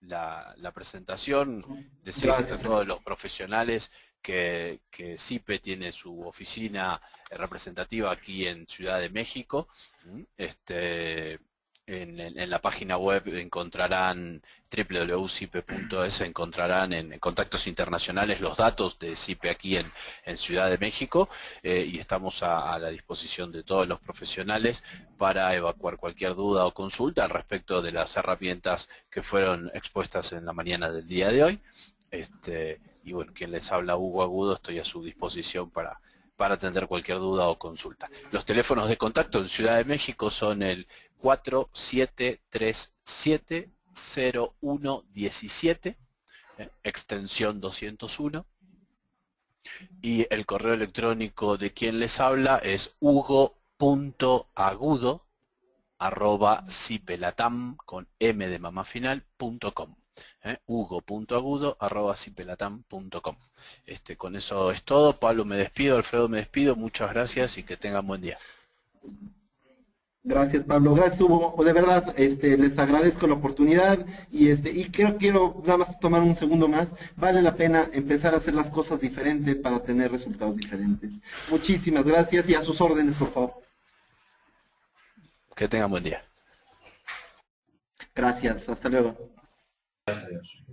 la presentación, decirles a todos los profesionales que CIPE tiene su oficina representativa aquí en Ciudad de México. En la página web encontrarán www.cipe.es, encontrarán en contactos internacionales los datos de CIPE aquí en Ciudad de México y estamos a la disposición de todos los profesionales para evacuar cualquier duda o consulta al respecto de las herramientas que fueron expuestas en la mañana del día de hoy. Y bueno, quien les habla, Hugo Agudo, estoy a su disposición para atender cualquier duda o consulta. Los teléfonos de contacto en Ciudad de México son el 4737-0117, extensión 201, y el correo electrónico de quien les habla es hugo.agudo@cipelatam con m de mamá final.com. hugo.agudo@cipelatam.com. Con eso es todo. Pablo, me despido. Alfredo, me despido. Muchas gracias y que tengan buen día. Gracias, Pablo. Gracias, Hugo. De verdad, les agradezco la oportunidad y quiero nada más tomar un segundo más. Vale la pena empezar a hacer las cosas diferentes para tener resultados diferentes. Muchísimas gracias y a sus órdenes, por favor. Que tengan buen día. Gracias. Hasta luego. Gracias a Dios.